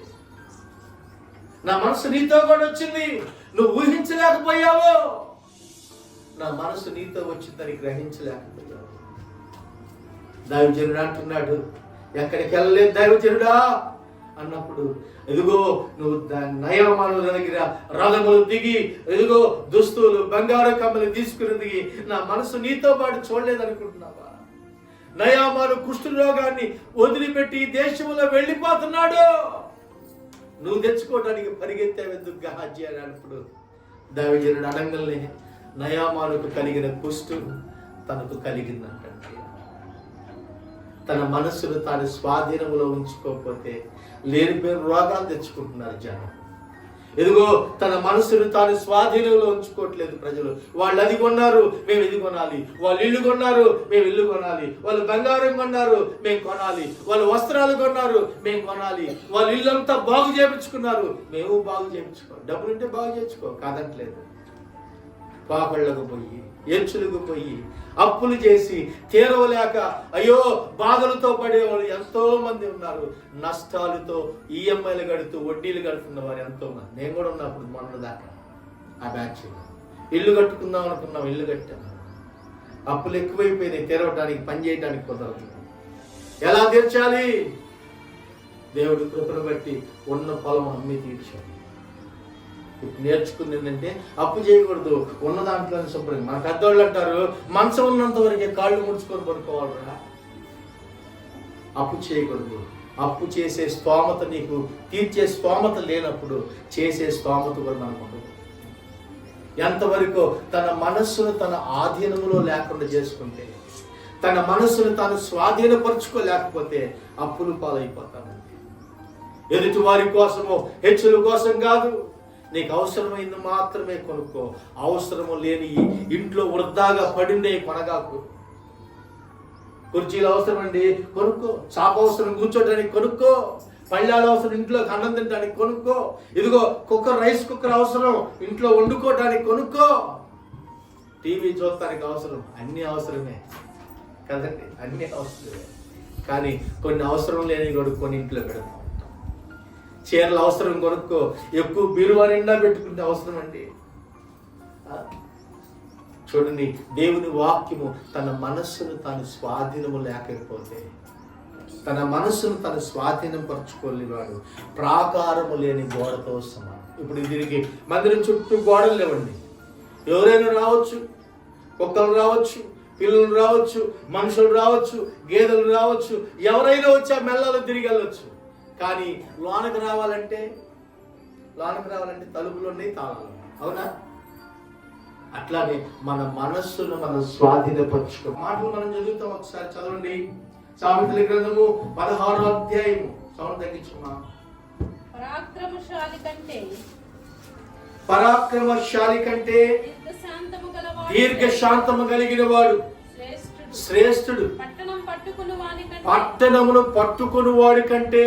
నా మనసు నీతో కూడా వచ్చింది, నువ్వు ఊహించలేకపోయావు. నా మనసు నీతో వచ్చిందని గ్రహించలేకపోయావు. దైవజనుడు అంటున్నాడు, ఎక్కడికి వెళ్ళలేదు దైవజనుడా అన్నప్పుడు, ఎదుగో నువ్వు నయమాను దగ్గర రథములు దిగి, ఎదుగో దుస్తులు బంగారు కమ్మలు తీసుకుని దిగి, నా మనసు నీతో పాటు చూడలేదనుకుంటున్నావా? నయమాను కుష్ఠరోగాన్ని వదిలిపెట్టి దేశంలో వెళ్ళిపోతున్నాడు, నువ్వు తెచ్చుకోవడానికి పరిగెత్తావెందుకు గెహజీ అని అన్నప్పుడు దైవజనుడు అడంగల్నే నయామానుకు కలిగిన కుష్టు తనకు కలిగిందంటే, తన మనస్సును తాను స్వాధీనంలో ఉంచుకోకపోతే లేనిపోయిన రోగాలు తెచ్చుకుంటున్నారు జనం. ఇదిగో తన మనస్సును తాను స్వాధీనంలో ఉంచుకోవట్లేదు ప్రజలు. వాళ్ళు అది కొన్నారు, మేము ఇది కొనాలి. వాళ్ళు ఇల్లు కొన్నారు, మేము ఇల్లు కొనాలి. వాళ్ళు బంగారం కొన్నారు, మేము కొనాలి. వాళ్ళు వస్త్రాలు కొన్నారు, మేము కొనాలి. వాళ్ళు ఇల్లంతా బాగు చేయించుకున్నారు, మేము బాగు చేయించుకో. డబ్బులుంటే బాగు చేయించుకో, కాదంటలేదు. పాపళ్ళకు పోయి, ఎచ్చులకు పోయి, అప్పులు చేసి తీరవలేక అయ్యో బాధలతో పడేవాళ్ళు ఎంతో మంది ఉన్నారు. నష్టాలతో ఈఎంఐలు కడుతూ వడ్డీలు కడుతున్న వారు ఎంతో మంది. నేను కూడా ఉన్నప్పుడు మొన్న దాకా ఆ బ్యాచ్. ఇల్లు కట్టుకుందాం అనుకున్నాం, ఇల్లు కట్టాము. అప్పులు ఎక్కువైపోయినాయి, తెరవడానికి పని చేయడానికి కుదరదు. ఎలా తీర్చాలి? దేవుడి కృపను బట్టి ఉన్న పొలం అమ్మి తీర్చాలి. నేర్చుకుంది ఏంటంటే అప్పు చేయకూడదు, ఉన్న దాంట్లోనే శుభ్రంగా. మన పెద్దవాళ్ళు అంటారు, మంచం ఉన్నంత వరకే కాళ్ళు ముడుచుకొని పడుకోవాలరా. అప్పు చేయకూడదు. అప్పు చేసే స్తోమత, నీకు తీర్చే స్తోమత లేనప్పుడు చేసే స్తోమత కూడా మనకు ఉండదు. ఎంతవరకు తన మనస్సును తన ఆధీనములో లేకుండా చేసుకుంటే, తన మనస్సును తాను స్వాధీనపరుచుకోలేకపోతే అప్పులు పాలైపోతానండి. ఎదుటి వారి కోసమో హెచ్చుల కోసం కాదు, నీకు అవసరమైంది మాత్రమే కొనుక్కో. అవసరము లేని ఇంట్లో వృద్ధాగా పడిందే కొనగాకు. కుర్చీలు అవసరం అండి, కొనుక్కో. చాప అవసరం కూర్చోడానికి, కొనుక్కో. పళ్ళాలు అవసరం, ఇంట్లో అన్నం తినడానికి కొనుక్కో. ఇదిగో కుక్కర్, రైస్ కుక్కర్ అవసరం, ఇంట్లో వండుకోవడానికి కొనుక్కో. టీవీ చూడటానికి అవసరం, అన్ని అవసరమే కదండి, అన్ని అవసరమే. కానీ కొన్ని అవసరం లేని కొనుక్కొని ఇంట్లో పెడతాం. చీరలు అవసరం, కొనుక్కో. ఎక్కువ బీరువా నిండా పెట్టుకుంటే అవసరం అండి. చూడండి, దేవుని వాక్యము తన మనస్సును తాను స్వాధీనము లేకపోతే, తన మనస్సును తను స్వాధీనం పరచుకోలేవాడు ప్రాకారము లేని గోడతో సమానం. ఇప్పుడు దీనికి మందిరం చుట్టూ గోడలు లేవండి. ఎవరైనా రావచ్చు, కుక్కలు రావచ్చు, పిల్లలు రావచ్చు, మనుషులు రావచ్చు, గేదెలు రావచ్చు, ఎవరైనా వచ్చి ఆ మెల్లలో తిరిగి వెళ్ళొచ్చు. కానీ లోనకు రావాలంటే తలుపులు ఉన్నాయి, తాళాలు ఉన్నాయి. అవునా? అట్లానే మన మనస్సును మనం స్వాధీనపరచుకో. మాటలు మనం చదువుతాం, ఒకసారి చదవండి. సామెతల గ్రంథము 16వ అధ్యాయము. సౌండ్ తగ్గించుమా. పరాక్రమశాలి కంటే దీర్ఘశాంతము కలిగిన వాడు శ్రేష్ఠుడు. పట్టణమును పట్టుకుని వాడి కంటే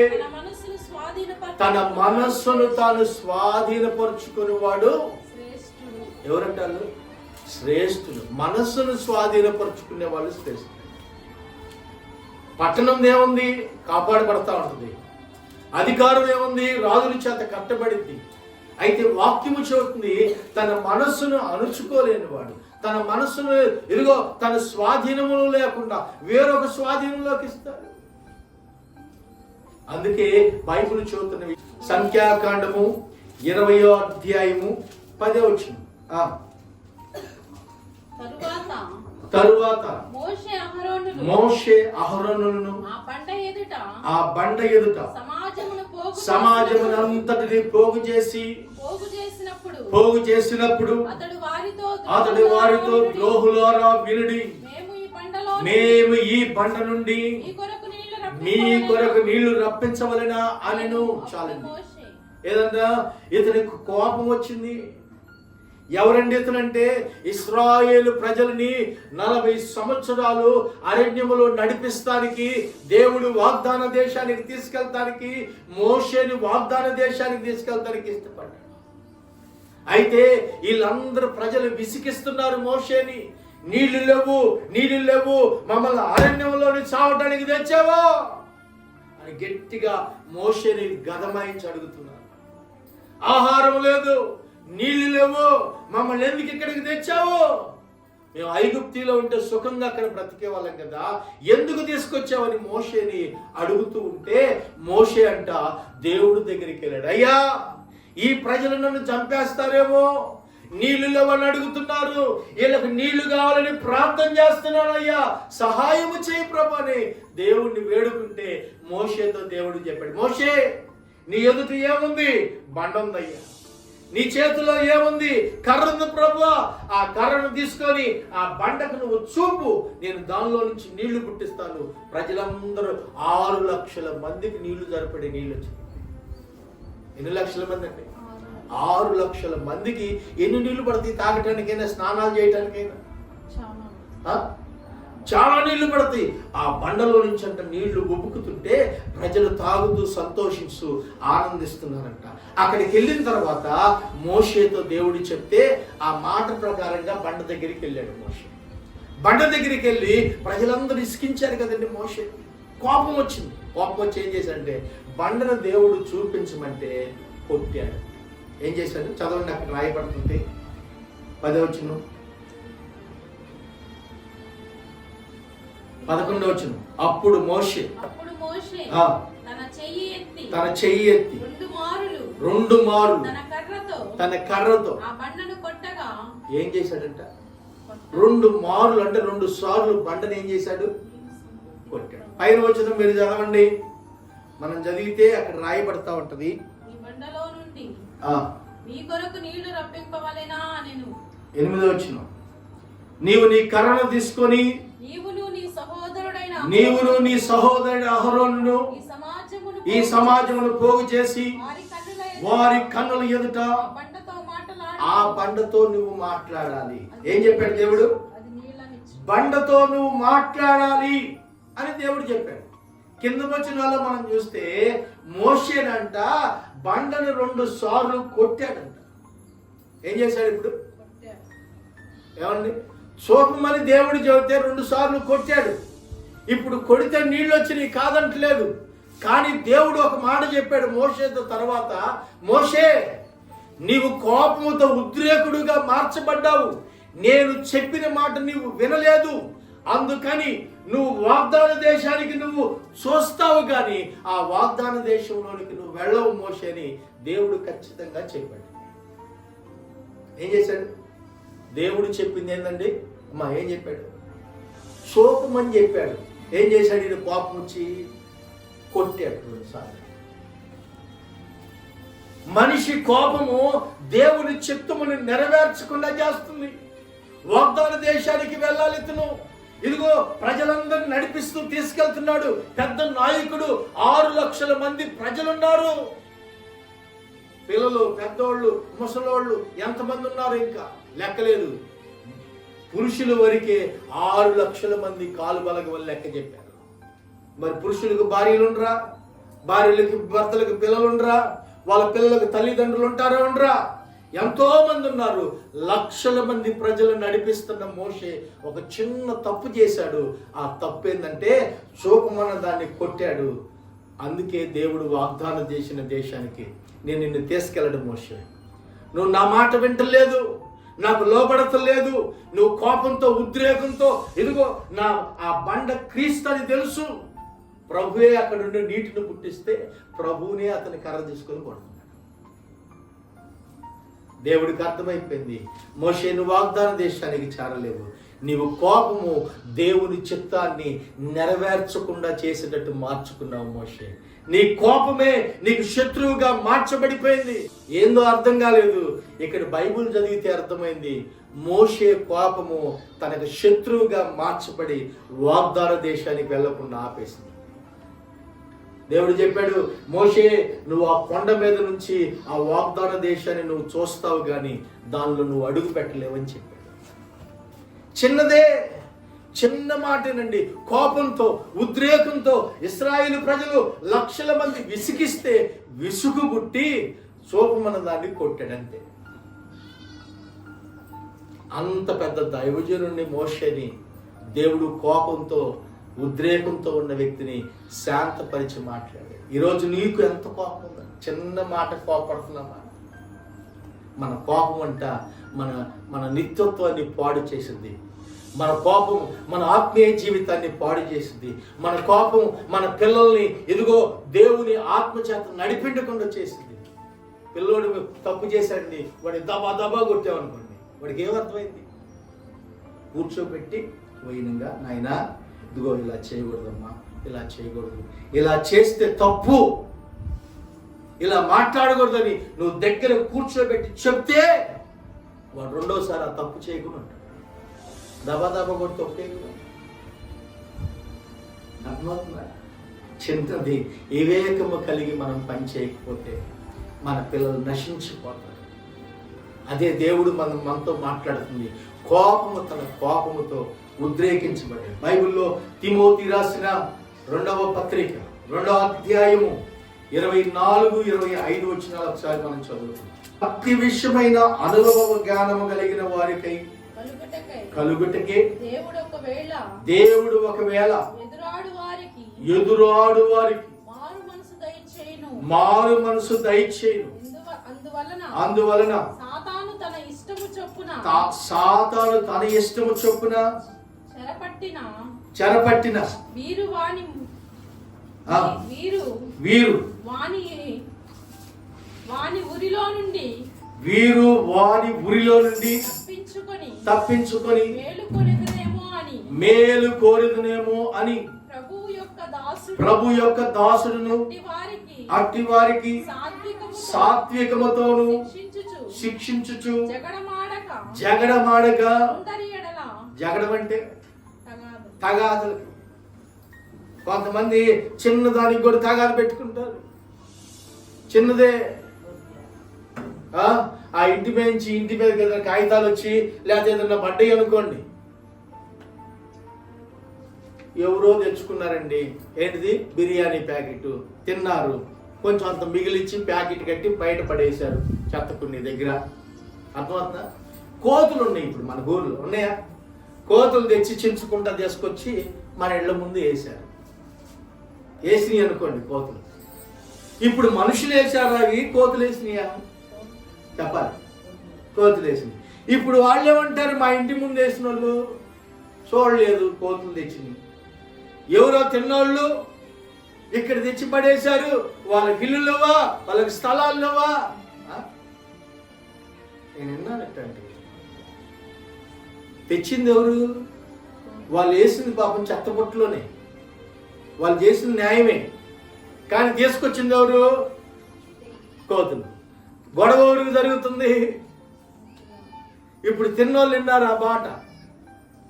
తన మనస్సును తాను స్వాధీనపరుచుకుని వాడు ఎవరంటారు? శ్రేష్ఠుడు. మనస్సును స్వాధీనపరుచుకునే వాళ్ళు శ్రేష్ఠుడు. పట్టణం ఏముంది? కాపాడబడతా ఉంటుంది. అధికారం ఏముంది? రాజుల చేత కట్టబడింది. అయితే వాక్యము చెబుతుంది, తన మనస్సును అణుచుకోలేని వాడు, తన మనస్సును ఇదిగో తన స్వాధీనములు లేకుండా వేరొక స్వాధీనంలోకి ఇస్తాడు. అందుకే బైబిల్ చెబుతున్నవి. సంఖ్యాకాండము 20వ అధ్యాయము 10వ వచనం. తరువాత మోషే అహరోనును ఆ బండ ఎదుట సమాజమునంతటిని పోగు చేసినప్పుడు అతడు వారితో ద్రోహులారా వినుడి, మేము ఈ బండ నుండి మీ కొరకు నీళ్లు రప్పించవలెనా అనెను. చాలండి. ఏదన్నా ఇతనికి కోపం వచ్చింది. ఎవరండి ఇతనంటే? ఇశ్రాయేలు ప్రజల్ని 40 సంవత్సరాలు అరణ్యములో నడిపిస్తానికి, దేవుడు వాగ్దాన దేశానికి తీసుకెళ్తానికి, మోషేని వాగ్దాన దేశానికి తీసుకెళ్తానికి ఇష్టపడ్డాడు. అయితే వీళ్ళందరూ ప్రజలు విసిగిస్తున్నారు మోషేని. నీళ్లు లేవు, మమ్మల్ని అరణ్యంలోని చావటానికి తెచ్చావో అని గట్టిగా మోషేని గదమాయించి అడుగుతున్నారు. ఆహారం లేదు, నీళ్లు లేవు, మమ్మల్ని ఎందుకు ఇక్కడికి తెచ్చావు? మేము ఐగుప్తిలో ఉంటే సుఖంగా అక్కడ బ్రతికే వాళ్ళం కదా, ఎందుకు తీసుకొచ్చావని మోషేని అడుగుతూ ఉంటే మోషే అంట దేవుడి దగ్గరికి వెళ్ళాడు. అయ్యా, ఈ ప్రజలు నన్ను చంపేస్తారేమో, నీళ్లు లేవని అడుగుతున్నారు, వీళ్ళకి నీళ్లు కావాలని ప్రార్థన చేస్తున్నాను, అయ్యా సహాయము చేయి ప్రభు అని దేవుణ్ణి వేడుకుంటే మోషేతో దేవుడు చెప్పాడు, మోషే నీ ఎదుట ఏముంది? బండ ఉందయ్యా. నీ చేతిలో ఏముంది? కర్ర ఉంది ప్రభు. ఆ కర్రను తీసుకొని ఆ బండకు నువ్వు చూపు, నేను దానిలో నుంచి నీళ్లు పుట్టిస్తాను. ప్రజలందరూ 6 లక్షల మందికి నీళ్లు సరిపడే నీళ్ళు వచ్చింది. ఎన్ని లక్షల మంది అండి? 6 లక్షల మందికి ఎన్ని నీళ్లు పడతాయి? తాగటానికైనా, స్నానాలు చేయటానికైనా చాలా నీళ్లు పడతాయి. ఆ బండలో నుంచి అంట నీళ్లు ఉబుకుతుంటే ప్రజలు తాగుతూ సంతోషిస్తూ ఆనందిస్తున్నారంట. అక్కడికి వెళ్ళిన తర్వాత మోషేతో దేవుడు చెప్తే ఆ మాట ప్రకారంగా బండ దగ్గరికి వెళ్ళాడు మోషే. బండ దగ్గరికి వెళ్ళి ప్రజలందరూ ఇసికించారు కదండి మోషే. కోపం వచ్చింది. కోపం వచ్చి ఏం చేశాడంటే బండను దేవుడు చూపించమంటే కొట్టాడు. ఏం చేశాడు? చదవండి, అక్కడ రాయబడుతుంది 10వ వచనం 11వ వచనం. అప్పుడు మోషే తన చెయ్యి ఎత్తి 2 మార్లు తన కర్రతో ఏం చేశాడంట? 2 మార్లు అంటే 2 సార్లు బండను ఏం చేశాడు? కొట్టాడు. పైన వచనం మీరు చదవండి. మనం చదివితే అక్కడ రాయబడతా ఉంటది. 8వ వచనం. నీవు నీ కర్రను తీసుకొని నీవును నీ సహోదరుడు అహరోనును ఈ సమాజమును పోగు చేసి వారి కన్నుల ఎదుట ఆ బండతో నువ్వు మాట్లాడాలి. ఏం చెప్పాడు దేవుడు? బండతో నువ్వు మాట్లాడాలి అని దేవుడు చెప్పాడు. కింద వచనాల్లో మనం చూస్తే మోషేనంట బండను 2 సార్లు కొట్టాడంట. ఏం చేశాడు ఇప్పుడు? ఏమండి? చూపమని దేవుడు చెబితే 2 సార్లు కొట్టాడు. ఇప్పుడు కొడితే నీళ్ళు వచ్చినాయి, కాదంటలేదు. కానీ దేవుడు ఒక మాట చెప్పాడు మోషేతో తర్వాత, మోషే నీవు కోపముతో ఉద్రేకుడుగా మార్చబడ్డావు. నేను చెప్పిన మాట నీవు వినలేదు, అందుకని నువ్వు వాగ్దాన దేశానికి నువ్వు చూస్తావు కానీ ఆ వాగ్దాన దేశంలోనికి నువ్వు వెళ్ళవు మోషే అని దేవుడు ఖచ్చితంగా చెప్పాడు. ఏం చేశాడు? దేవుడు చెప్పింది ఏంటండి అమ్మా? ఏం చెప్పాడు? శోకమని చెప్పాడు. ఏం చేశాడు? ఇది కోపం వచ్చి కొట్టాడు 2 సార్లు. మనిషి కోపము దేవుని చిత్తముని నెరవేర్చకుండా చేస్తుంది. వాగ్దాన దేశానికి వెళ్ళాలి ఇతను. ఇదిగో ప్రజలందరినీ నడిపిస్తూ తీసుకెళ్తున్నాడు. పెద్ద నాయకుడు, 6 లక్షల మంది ప్రజలున్నారు. పిల్లలు, పెద్దోళ్ళు, ముసలోళ్ళు ఎంతమంది ఉన్నారు ఇంకా లెక్కలేదు. పురుషుల వరకే 6 లక్షల మంది కాలు బలగ వల్ల లెక్క చెప్పారు. మరి పురుషులకు భార్యలుండరా? భార్యలకి భర్తలకు పిల్లలుండరా? వాళ్ళ పిల్లలకు తల్లిదండ్రులు ఉంటారా? ఉండరా? ఎంతో మంది ఉన్నారు. లక్షల మంది ప్రజలు నడిపిస్తున్న మోషే ఒక చిన్న తప్పు చేశాడు. ఆ తప్పు ఏంటంటే శోకమన్న దాన్ని కొట్టాడు. అందుకే దేవుడు వాగ్దానం చేసిన దేశానికి నేను నిన్ను తీసుకెళ్ళడం మోషే, నువ్వు నా మాట వింటలేదు, నాకు లోబడతలేదు, నువ్వు కోపంతో ఉద్రేకంతో, ఇదిగో నా ఆ బండ క్రీస్తు అని తెలుసు. ప్రభువే అక్కడ నుండి నీటిని పుట్టిస్తే ప్రభువునే అతని కర్ర తీసుకొని కొడుతున్నాడు. దేవుడికి అర్థమైపోయింది, మోషే నువ్వు వాగ్దాన దేశానికి చేరలేవు. నీవు కోపము దేవుని చిత్తాన్ని నెరవేర్చకుండా చేసేటట్టు మార్చుకున్నావు మోషే. నీ కోపమే నీకు శత్రువుగా మార్చబడిపోయింది. ఏందో అర్థం కాలేదు. ఇక్కడ బైబిల్ చదివితే అర్థమైంది, మోషే కోపము తనకు శత్రువుగా మార్చబడి వాగ్దాన దేశానికి వెళ్లకుండా ఆపేసింది. దేవుడు చెప్పాడు, మోషే నువ్వు ఆ కొండ మీద నుంచి ఆ వాగ్దాన దేశాన్ని నువ్వు చూస్తావు కానీ దానిలో నువ్వు అడుగు పెట్టలేవని చెప్పాడు. చిన్నదే, చిన్న మాటేనండి. కోపంతో ఉద్రేకంతో ఇశ్రాయేలు ప్రజలు లక్షల మంది విసిగిస్తే విసుగు పుట్టి శోకమన్న దాన్ని కొట్టాడంతే. అంత పెద్ద దైవజనుడిని మోషేని దేవుడు కోపంతో ఉద్రేకంతో ఉన్న వ్యక్తిని శాంతపరిచి మాట్లాడాడు. ఈరోజు నీకు ఎంత కోపం ఉందా? చిన్న మాట కోపడుతున్నామా? మన కోపం అంట మన నిత్యత్వాన్ని పాడు చేసింది. మన కోపం మన ఆత్మీయ జీవితాన్ని పాడు చేసింది. మన కోపం మన పిల్లల్ని ఇదిగో దేవుని ఆత్మచేత నడిపించకుండా చేసింది. పిల్లోడు తప్పు చేశాడండి, వాడిని దబా దబా కొట్టామనుకోండి, వాడికి ఏమర్థమైంది? కూర్చోబెట్టి వైనంగా, నాయనా ఇదిగో ఇలా చేయకూడదమ్మా, ఇలా చేయకూడదు, ఇలా చేస్తే తప్పు, ఇలా మాట్లాడకూడదని నువ్వు దగ్గర కూర్చోబెట్టి చెప్తే వాడు రెండోసారి ఆ తప్పు చేయకుండా దబా దబా కూడా తప్పే. అర్థమవుతుందా? చిన్నది వివేకము కలిగి మనం పని చేయకపోతే మన పిల్లలు నశించిపోతారు. అదే దేవుడు మనతో మాట్లాడుతుంది. కోపము తన కోపముతో ఉద్రేకించబడి బైబిల్లో తిమోతి రాసిన 2వ పత్రిక 2వ అధ్యాయము 24-25 వచనాలు ఒకసారి మనం చదువుతాం. అతి విషయమైన అనుభవ జ్ఞానము కలిగిన వారికై కలుగుటకే దేవుడు ఒకవేళ ఎదురాడు వారికి మారు మనసు దయచేయును. అందువలన సాతాను తన ఇష్టము చొప్పున చెరపట్టిన వీరు వాని ఊరిలో నుండి తప్పించుకొని మేలు కోరిదునేమో అని ప్రభు యొక్క దాసుడును అట్టి వారికి సాత్వికముతోను శిక్షించుచు జగడమాడక. జగడం అంటే తగాదులు. కొంతమంది చిన్నదానికి కూడా తగాదు పెట్టుకుంటారు. చిన్నదే ఆ ఇంటి మీద ఏదైనా కాగితాలు వచ్చి లేకపోతే ఏదైనా పడ్డాయి అనుకోండి, ఎవరో తెచ్చుకున్నారండి, ఏంటిది బిర్యానీ ప్యాకెట్ తిన్నారు, కొంచెం అంత మిగిలిచ్చి ప్యాకెట్ కట్టి బయట పడేశారు చెత్తకుని దగ్గర. అర్థమవుతుందా? కోతులు ఉన్నాయి ఇప్పుడు మన ఊర్లో, ఉన్నాయా? కోతులు తెచ్చి చించుకుంటా తీసుకొచ్చి మన ఇళ్ల ముందు వేశారు. వేసినాయి అనుకోండి కోతులు. ఇప్పుడు మనుషులు వేసారా అవి? కోతులు వేసినాయా? చెప్పాలి. కోతులు వేసింది. ఇప్పుడు వాళ్ళు ఏమంటారు, మా ఇంటి ముందు వేసిన వాళ్ళు చూడలేదు కోతులు తెచ్చింది. ఎవరో తిన్నోళ్ళు ఇక్కడ తెచ్చి పడేశారు, వాళ్ళకి ఇల్లు లేవా, వాళ్ళకి స్థలాలు లేవా? నేను విన్నానట్టండి. తెచ్చింది ఎవరు? వాళ్ళు వేసింది పాపం చెత్తబొట్టులోనే, వాళ్ళు చేసిన న్యాయమే, కానీ తీసుకొచ్చింది ఎవరు? కోతులు. గొడవ ఎవరికి జరుగుతుంది? ఇప్పుడు తిన్నోళ్ళు విన్నారు ఆ బాట,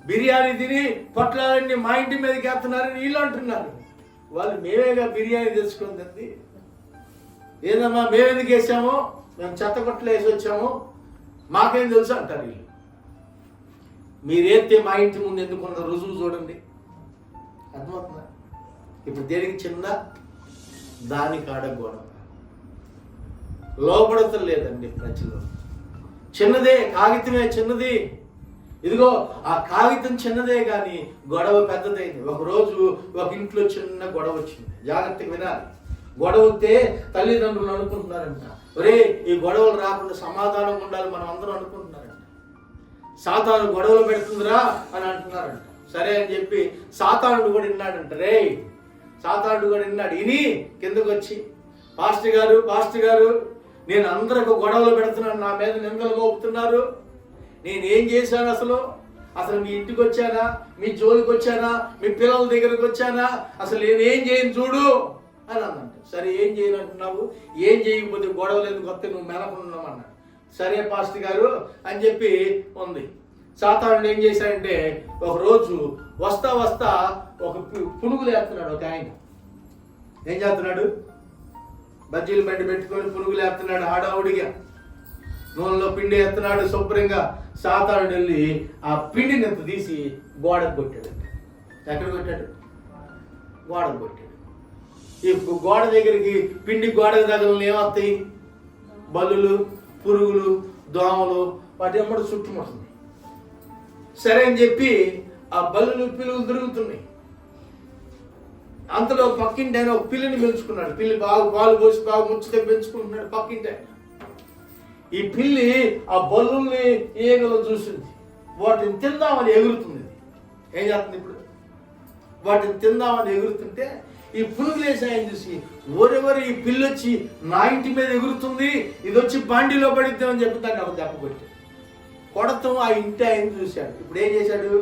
బిర్యానీ తిని పొట్లాలన్నీ మా ఇంటి మీదకి వేస్తున్నారని వీళ్ళు అంటున్నారు. వాళ్ళు మేమేగా బిర్యానీ తెచ్చుకుంది, ఏదమ్మా మేమెందుకు వేసామో, మేము చెత్త కొట్టలు వేసి వచ్చాము, మాకేం తెలుసు అంటారు వీళ్ళు. మీరేస్తే మా ఇంటి ముందు ఎందుకున్న రుజువు చూడండి, అర్థమవుతుందా? ఇప్పుడు దేనికి చిన్న దానికి ఆడగోడం లోపడతం లేదండి ప్రజలు. చిన్నదే, కాగితమే చిన్నది. ఇదిగో ఆ కాగితం చిన్నదే కానీ గొడవ పెద్దదైంది. ఒకరోజు ఒక ఇంట్లో చిన్న గొడవ వచ్చింది. జాగ్రత్తగా వినాలి. గొడవ వస్తే తల్లిదండ్రులు అనుకుంటున్నారంట, ఒరే ఈ గొడవలు రాకుండా సమాధానం ఉండాలి మనం అందరం అనుకుంటున్నారంట. సాతాను గొడవలు పెడుతుందిరా అని అంటున్నారంట. సరే అని చెప్పి సాతానుడు కూడా విన్నాడంట. రే సాతానుడు కూడా విన్నాడు. ఇని కిందకు వచ్చి, పాస్టర్ గారు నేను అందరికి గొడవలు పెడుతున్నాను, నా మీద నిందలు మోపుతున్నారు, నేనేం చేశాను? అసలు మీ ఇంటికి వచ్చానా, మీ జోలికి వచ్చానా, మీ పిల్లల దగ్గరకు వచ్చానా, అసలు నేనేం చేయను చూడు అని అన్నంట. సరే ఏం చేయను అంటున్నావు, ఏం చేయకపోతే గొడవలు ఎందుకు వస్తే నువ్వు మెలకున్నావు అన్నాడు. సరే పాస్టర్ గారు అని చెప్పి ఉంది. సాతానుడు ఏం చేశాడంటే, ఒకరోజు వస్తా ఒక పునుగులు వేస్తున్నాడు. ఒక ఆయన ఏం చేస్తున్నాడు, బజ్జీలు బండి పెట్టుకొని పునుగులు వేస్తున్నాడు. ఆడావుడిగా నూనెలో పిండి ఎత్తున్నాడు శుభ్రంగా. సాతానుడు వెళ్ళి ఆ పిండిని ఎంత తీసి గోడకు కొట్టాడు. ఎక్కడ కొట్టాడు? గోడకు కొట్టాడు. ఈ గోడ దగ్గరికి, పిండి గోడకు దగ్గర ఏమవుతాయి? బల్లులు, పురుగులు, దోమలు, వాటి ఎమ్మడి చుట్టుముడుతుంది. సరే అని చెప్పి ఆ బల్లులు పిల్లులు తిరుగుతున్నాయి. అంతలో పక్కింటి ఆయన ఒక పిల్లిని పెంచుకున్నాడు. పిల్లి పాలు పోసి బాగా ముచ్చట పెంచుకుంటున్నాడు పక్కింటి ఆయన. ఈ పిల్లి ఆ బల్లుల్ని ఈగలు చూసింది, వాటిని తిందామని ఎగురుతుంది. ఏం చేస్తుంది ఇప్పుడు? వాటిని తిందామని ఎగురుతుంటే ఈ పురుగులు వేసాయని చూసి, ఓరెవరు ఈ పిల్లి వచ్చి నా ఇంటి మీద ఎగురుతుంది, ఇది వచ్చి బాండీలో పడిద్దామని చెప్పి దాన్ని ఒక దెబ్బ కొట్టి కొడతాం. ఆ ఇంటి ఆయన చూశాడు. ఇప్పుడు ఏం చేశాడు?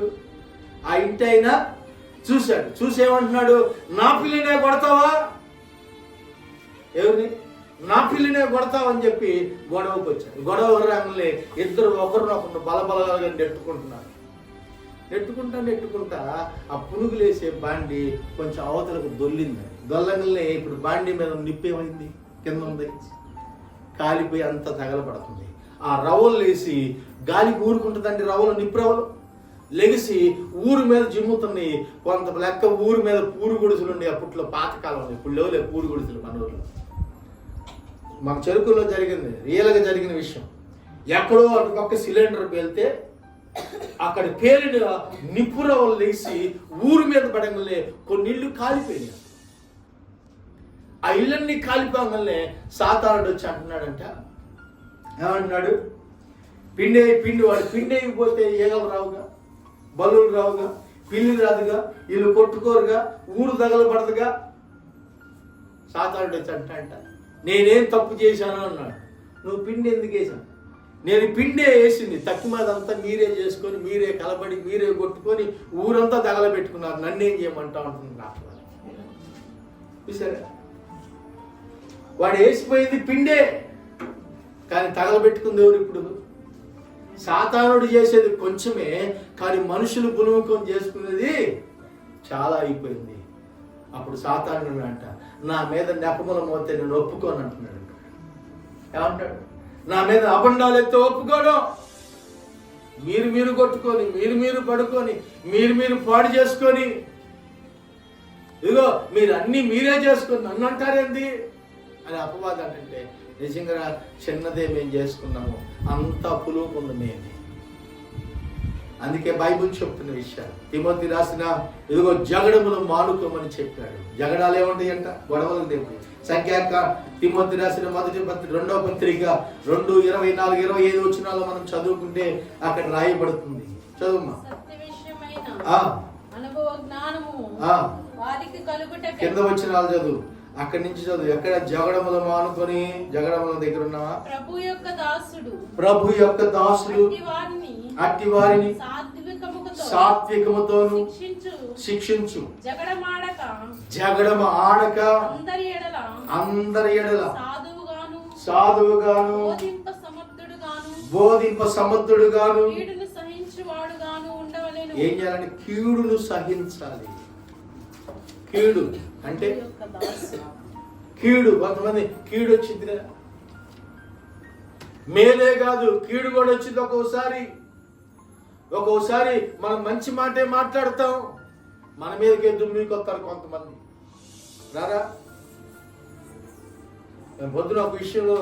ఆ ఇంటి ఆయన చూశాడు. చూసేమంటున్నాడు, నా పిల్లినే కొడతావా? ఎవరిని? నా పిల్లినే కొడతావని చెప్పి గొడవకు వచ్చాడు. గొడవ రంగులే ఇద్దరు ఒకరినొకరు బలబలగా నెట్టుకుంటా ఆ పురుగులు వేసే బాండి కొంచెం అవతలకు దొల్లింది. దొల్లంగానే ఇప్పుడు బాండి మీద నిప్పేమైంది, కింద ఉంది, కాలిపోయి అంతా తగలబడుతుంది. ఆ రవ్వలు వేసి గాలికి ఊరుకుంటుందండి. రవ్వలు, నిప్పు రవ్వలు లెగిసి ఊరు మీద జిమ్ముతున్నాయి. కొంత లెక్క ఊరు మీద పూరు గుడిసెలు ఉండే అప్పట్లో, పాతకాలంలో. ఇప్పుడు లేవులే పూరు గుడిసెలు మన ఊర్లో. మన చెరుకుల్లో జరిగింది, రియల్గా జరిగిన విషయం. ఎక్కడో అటుపక్క సిలిండర్ పేలితే అక్కడ పేలిన నిప్పు రవ్వలు లేచి ఊరు మీద పడంగానే కొన్ని ఇళ్ళు కాలిపోయినాయి. ఆ ఇళ్ళన్నీ కాలిపోగానే సాతానుడు వచ్చి అంటున్నాడంట, ఏమంటున్నాడు? పిండి వాడు పిండి అయిపోతే ఈగలు రావుగా, బల్లులు రావుగా, పిల్లి రాదుగా, వీళ్ళు కొట్టుకోరుగా, ఊరు తగలబడదుగా. సాతానుడు వచ్చి అంట, నేనేం తప్పు చేశాను అన్నాడు. నువ్వు పిండి ఎందుకు వేసావు? నేను పిండే వేసింది, తక్కువదంతా మీరే చేసుకొని, మీరే కలబడి, మీరే కొట్టుకొని ఊరంతా తగలబెట్టుకున్నారు, నన్నేం చేయమంటా ఉంటుంది నాకు. చూసారా? వాడు వేసిపోయింది పిండే, కానీ తగలబెట్టుకుంది ఎవరు? ఇప్పుడు సాతానుడు చేసేది కొంచెమే, కానీ మనుషులు పునముఖం చేసుకునేది చాలా అయిపోయింది. అప్పుడు సాతానుడు అంట, నా మీద నెపముల మోతే నేను ఒప్పుకోను అంటున్నాడు. ఏమంటాడు? నా మీద అబండాలు ఎత్తే ఒప్పుకోవడం, మీరు కొట్టుకొని, మీరు పడుకొని, మీరు పాడు చేసుకొని, ఇదిగో మీరు అన్నీ మీరే చేసుకొని నన్ను అంటారేంది అని అపవాదం. అంటే నిజంగా చిన్నదే మేము చేసుకున్నాము, అంతా పులుపుంది మేము. అందుకే బైబిల్ చెప్తున్న విషయాలు తిమోతి రాసిన ఇదిగో జగడములు మానుకోమని చెప్పాడు. జగడాలు ఏముంటాయంట? గొడవలు దేవుడు. తిమోతి రాసిన మొదటి పత్రిక 2వ పత్రిక 2:24-25 వచనాల్లో మనం చదువుకుంటే అక్కడ రాయబడుతుంది. చదువుమా. కింద వచనాలు చదువు, అక్కడి నుంచి చదువు. ఎక్కడ? జగడములు మానుకొని, జగడముల దగ్గర ఉన్నావా? ప్రభు యొక్క దాసుడు అట్టి వారిని సాత్వికముతోను శిక్షించు. జగడము ఆడక అందరి ఎడల సాధువుగాను బోధింప సమర్థుడుగాను ఏం చేయాలంటే కీడును సహించాలి. కీడు అంటే కీడు. కొంతమంది కీడు వచ్చింది కదా, మేలే కాదు కీడు కూడా వచ్చింది. ఒక్కోసారి మనం మంచి మాటే మాట్లాడతాం, మన మీదకే దుమ్మికొస్తారు కొంతమంది. రారా, పొద్దున ఒక విషయంలో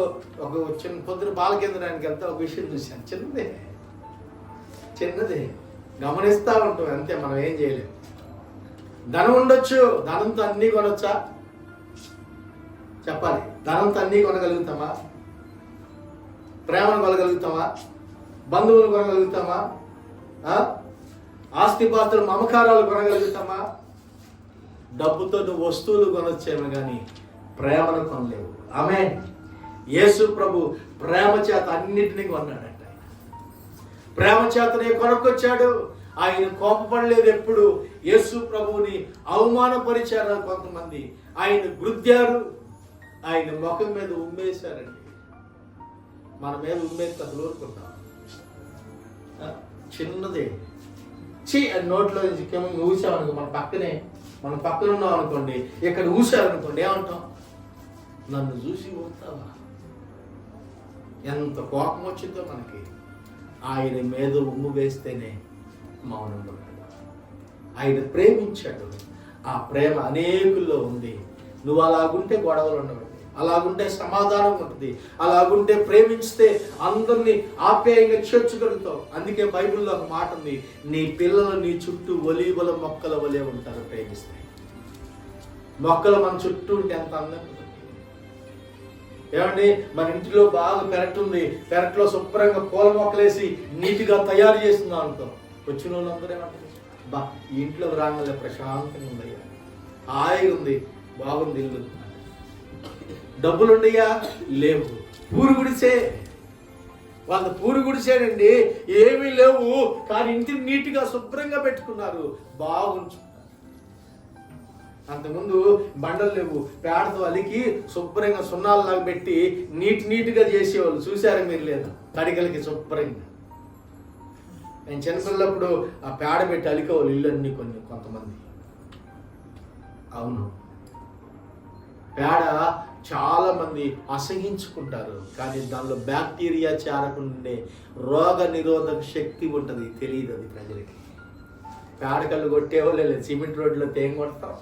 పొద్దున బాలకేంద్రానికి వెళ్తే ఒక విషయం చూశాను. చిన్నదే గమనిస్తా ఉంటాం అంతే, మనం ఏం చేయలేం. ధనం ఉండొచ్చు, ధనంతో అన్నీ కొనొచ్చా? చెప్పాలి. ధనంతో అన్నీ కొనగలుగుతామా? ప్రేమను కొనగలుగుతామా? బంధువులు కొనగలుగుతామా? ఆస్తిపాస్తులు మమకారాలు కొనగలుగుతామా? డబ్బుతో నువ్వు వస్తువులు కొనొచ్చేమో కానీ ప్రేమను కొనలేవు. ఆమేన్. యేసు ప్రభు ప్రేమ చేత అన్నిటినీ కొన్నాడట. ప్రేమ చేతనే కొనుక్కొచ్చాడు. ఆయన కోపపడలేదు ఎప్పుడు. యేసు ప్రభువుని అవమానపరిచారు కొంతమంది, ఆయన గుద్దారు, ఆయన ముఖం మీద ఉమ్మేశారండి. మన మీద ఉమ్మేస్తే అసలు ఊరుకుంటాం. చిన్నదే అని నోట్లో ఊసామనుకో, మన పక్కన ఉన్నాం అనుకోండి, ఇక్కడ ఊసారనుకోండి, ఏమంటాం? నన్ను చూసి ఊరుతావా? ఎంత కోపం వచ్చిందో మనకి. ఆయన మీద ఉమ్ము వేస్తేనే మౌనంగా ఉన్నాడు. ఆయన ప్రేమించాడు. ఆ ప్రేమ అనేకుల్లో ఉంది. నువ్వు అలాగుంటే గొడవలు ఉండవు, అలాగుంటే సమాధానం ఉంటుంది, అలాగుంటే ప్రేమించితే అందరినీ ఆప్యాయంగా చేర్చగలుగుతావు. అందుకే బైబిల్లో ఒక మాట ఉంది, నీ పిల్లలు నీ చుట్టూ ఒలీవల మొక్కల వలె ఉంటారు ప్రేమిస్తే. మొక్కలు మన చుట్టూ ఉంటే ఎంత అందంగా ఉంటుంది. ఏమండి, మన ఇంటిలో బాగా పెరట్ ఉంది, పెరట్లో శుభ్రంగా పూల మొక్కలేసి నీట్గా తయారు చేస్తున్నాం అనుకో, వచ్చిన వాళ్ళందరూ ఏమంటారు? బా, ఈ ఇంట్లో రాగానే ప్రశాంతంగా ఉందయ్యా, హాయిగా ఉంది, బాగుంది ఇల్లు. డబ్బులుండయా? లేవు. పూరు గుడిసే, వాళ్ళ పూరు గుడిసేనండి, ఏమీ లేవు, కానీ ఇంటిని నీట్గా శుభ్రంగా పెట్టుకున్నారు, బాగుంచుకున్నారు. అంతకుముందు బండలు లేవు, పేడతో అలికి శుభ్రంగా సున్నాలలాగా పెట్టి నీట్గా చేసేవాళ్ళు. చూసారా మీరు? లేదా? తడికలకి శుభ్రంగా. నేను చిన్నపిల్లప్పుడు ఆ పేడ పెట్టి అలికేవాళ్ళు ఇల్లు అన్ని కొంతమంది. అవును, పేడ చాలా మంది అసహించుకుంటారు, కానీ దానిలో బ్యాక్టీరియా చేరకుండే రోగ నిరోధక శక్తి ఉంటుంది. తెలియదు అది ప్రజలకి. పేడ కళ్ళు కొట్టేవాళ్ళు లేదు. సిమెంట్ రోడ్లో తేం కొడతాం.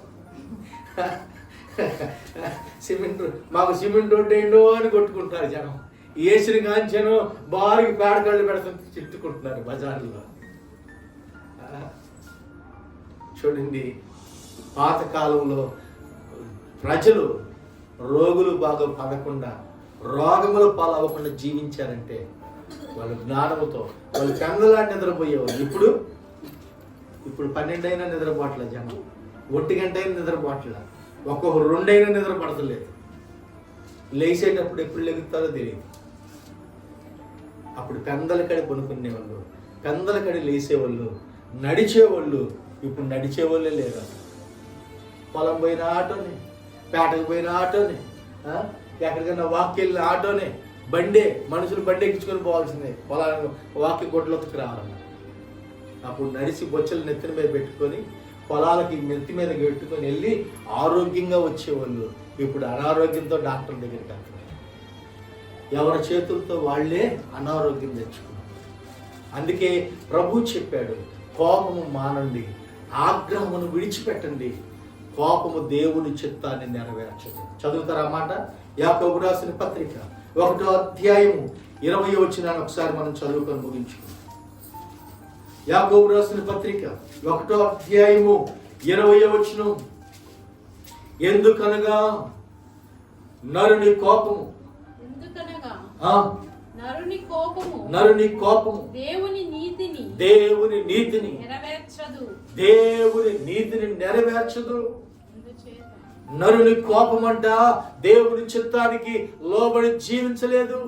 మాకు సిమెంట్ రోడ్డు ఏంటో అని కొట్టుకుంటారు జనం. ఏసిన కాంచను బాగా పేడ కళ్ళు పెడతాం, తిట్టుకుంటున్నారు బజార్లో. చూడండి, పాతకాలంలో ప్రజలు రోగులు బాగా పడకుండా, రోగములు పాలవ్వకుండా జీవించారంటే వాళ్ళు జ్ఞానముతో, వాళ్ళు కందలాంటి నిద్రపోయేవాళ్ళు. ఇప్పుడు 12 అయినా నిద్రపోవట్లేదు జనం, 1 గంట అయినా నిద్రపోవట్లేదు, ఒక్కొక్క 2 అయినా నిద్ర పడతలేదు. లేచేటప్పుడు ఎప్పుడు లెగుతారో తెలియదు. అప్పుడు పెందల కడి కొనుక్కునేవాళ్ళు, పెందల కడి లేసేవాళ్ళు, నడిచేవాళ్ళు. ఇప్పుడు నడిచేవాళ్ళే లేరు. పొలం పోయిన ఆటోనే, పేటకు పోయిన ఆటోనే, ఎక్కడికైనా వాక్కి వెళ్ళిన ఆటోనే, బండే, మనుషులు బండి ఎక్కించుకొని పోవాల్సిందే. పొలానికి వాక్కి గొడ్లకి రావాలన్నా. అప్పుడు నడిచి బొచ్చలు నెత్తిన మీద పెట్టుకొని పొలాలకి నెత్తి మీద పెట్టుకొని వెళ్ళి ఆరోగ్యంగా వచ్చేవాళ్ళు. ఇప్పుడు అనారోగ్యంతో డాక్టర్ దగ్గరికి వెళ్తున్నారు. ఎవరి చేతులతో వాళ్ళే అనారోగ్యం తెచ్చుకున్నారు. అందుకే ప్రభు చెప్పాడు, కోపము మానండి, ఆగ్రహమును విడిచిపెట్టండి, కోపము దేవుని చిత్తాన్ని నెరవేర్చదు. చదువుతారా మాట? యాకోబు రాసిన పత్రిక 1వ అధ్యాయము 20వ వచనాన్ని ఒకసారి మనం చదువుకొని ముగించుకుందాం. యాకోబు రాసిన పత్రిక 1వ అధ్యాయము 20వ వచనం, ఎందుకనగా నరుని కోపము నరుని కోపము దేవుని నీతిని నెరవేర్చదు. నరుని కోపం అంట దేవుని చిత్తానికి లోబడి జీవించలేదు.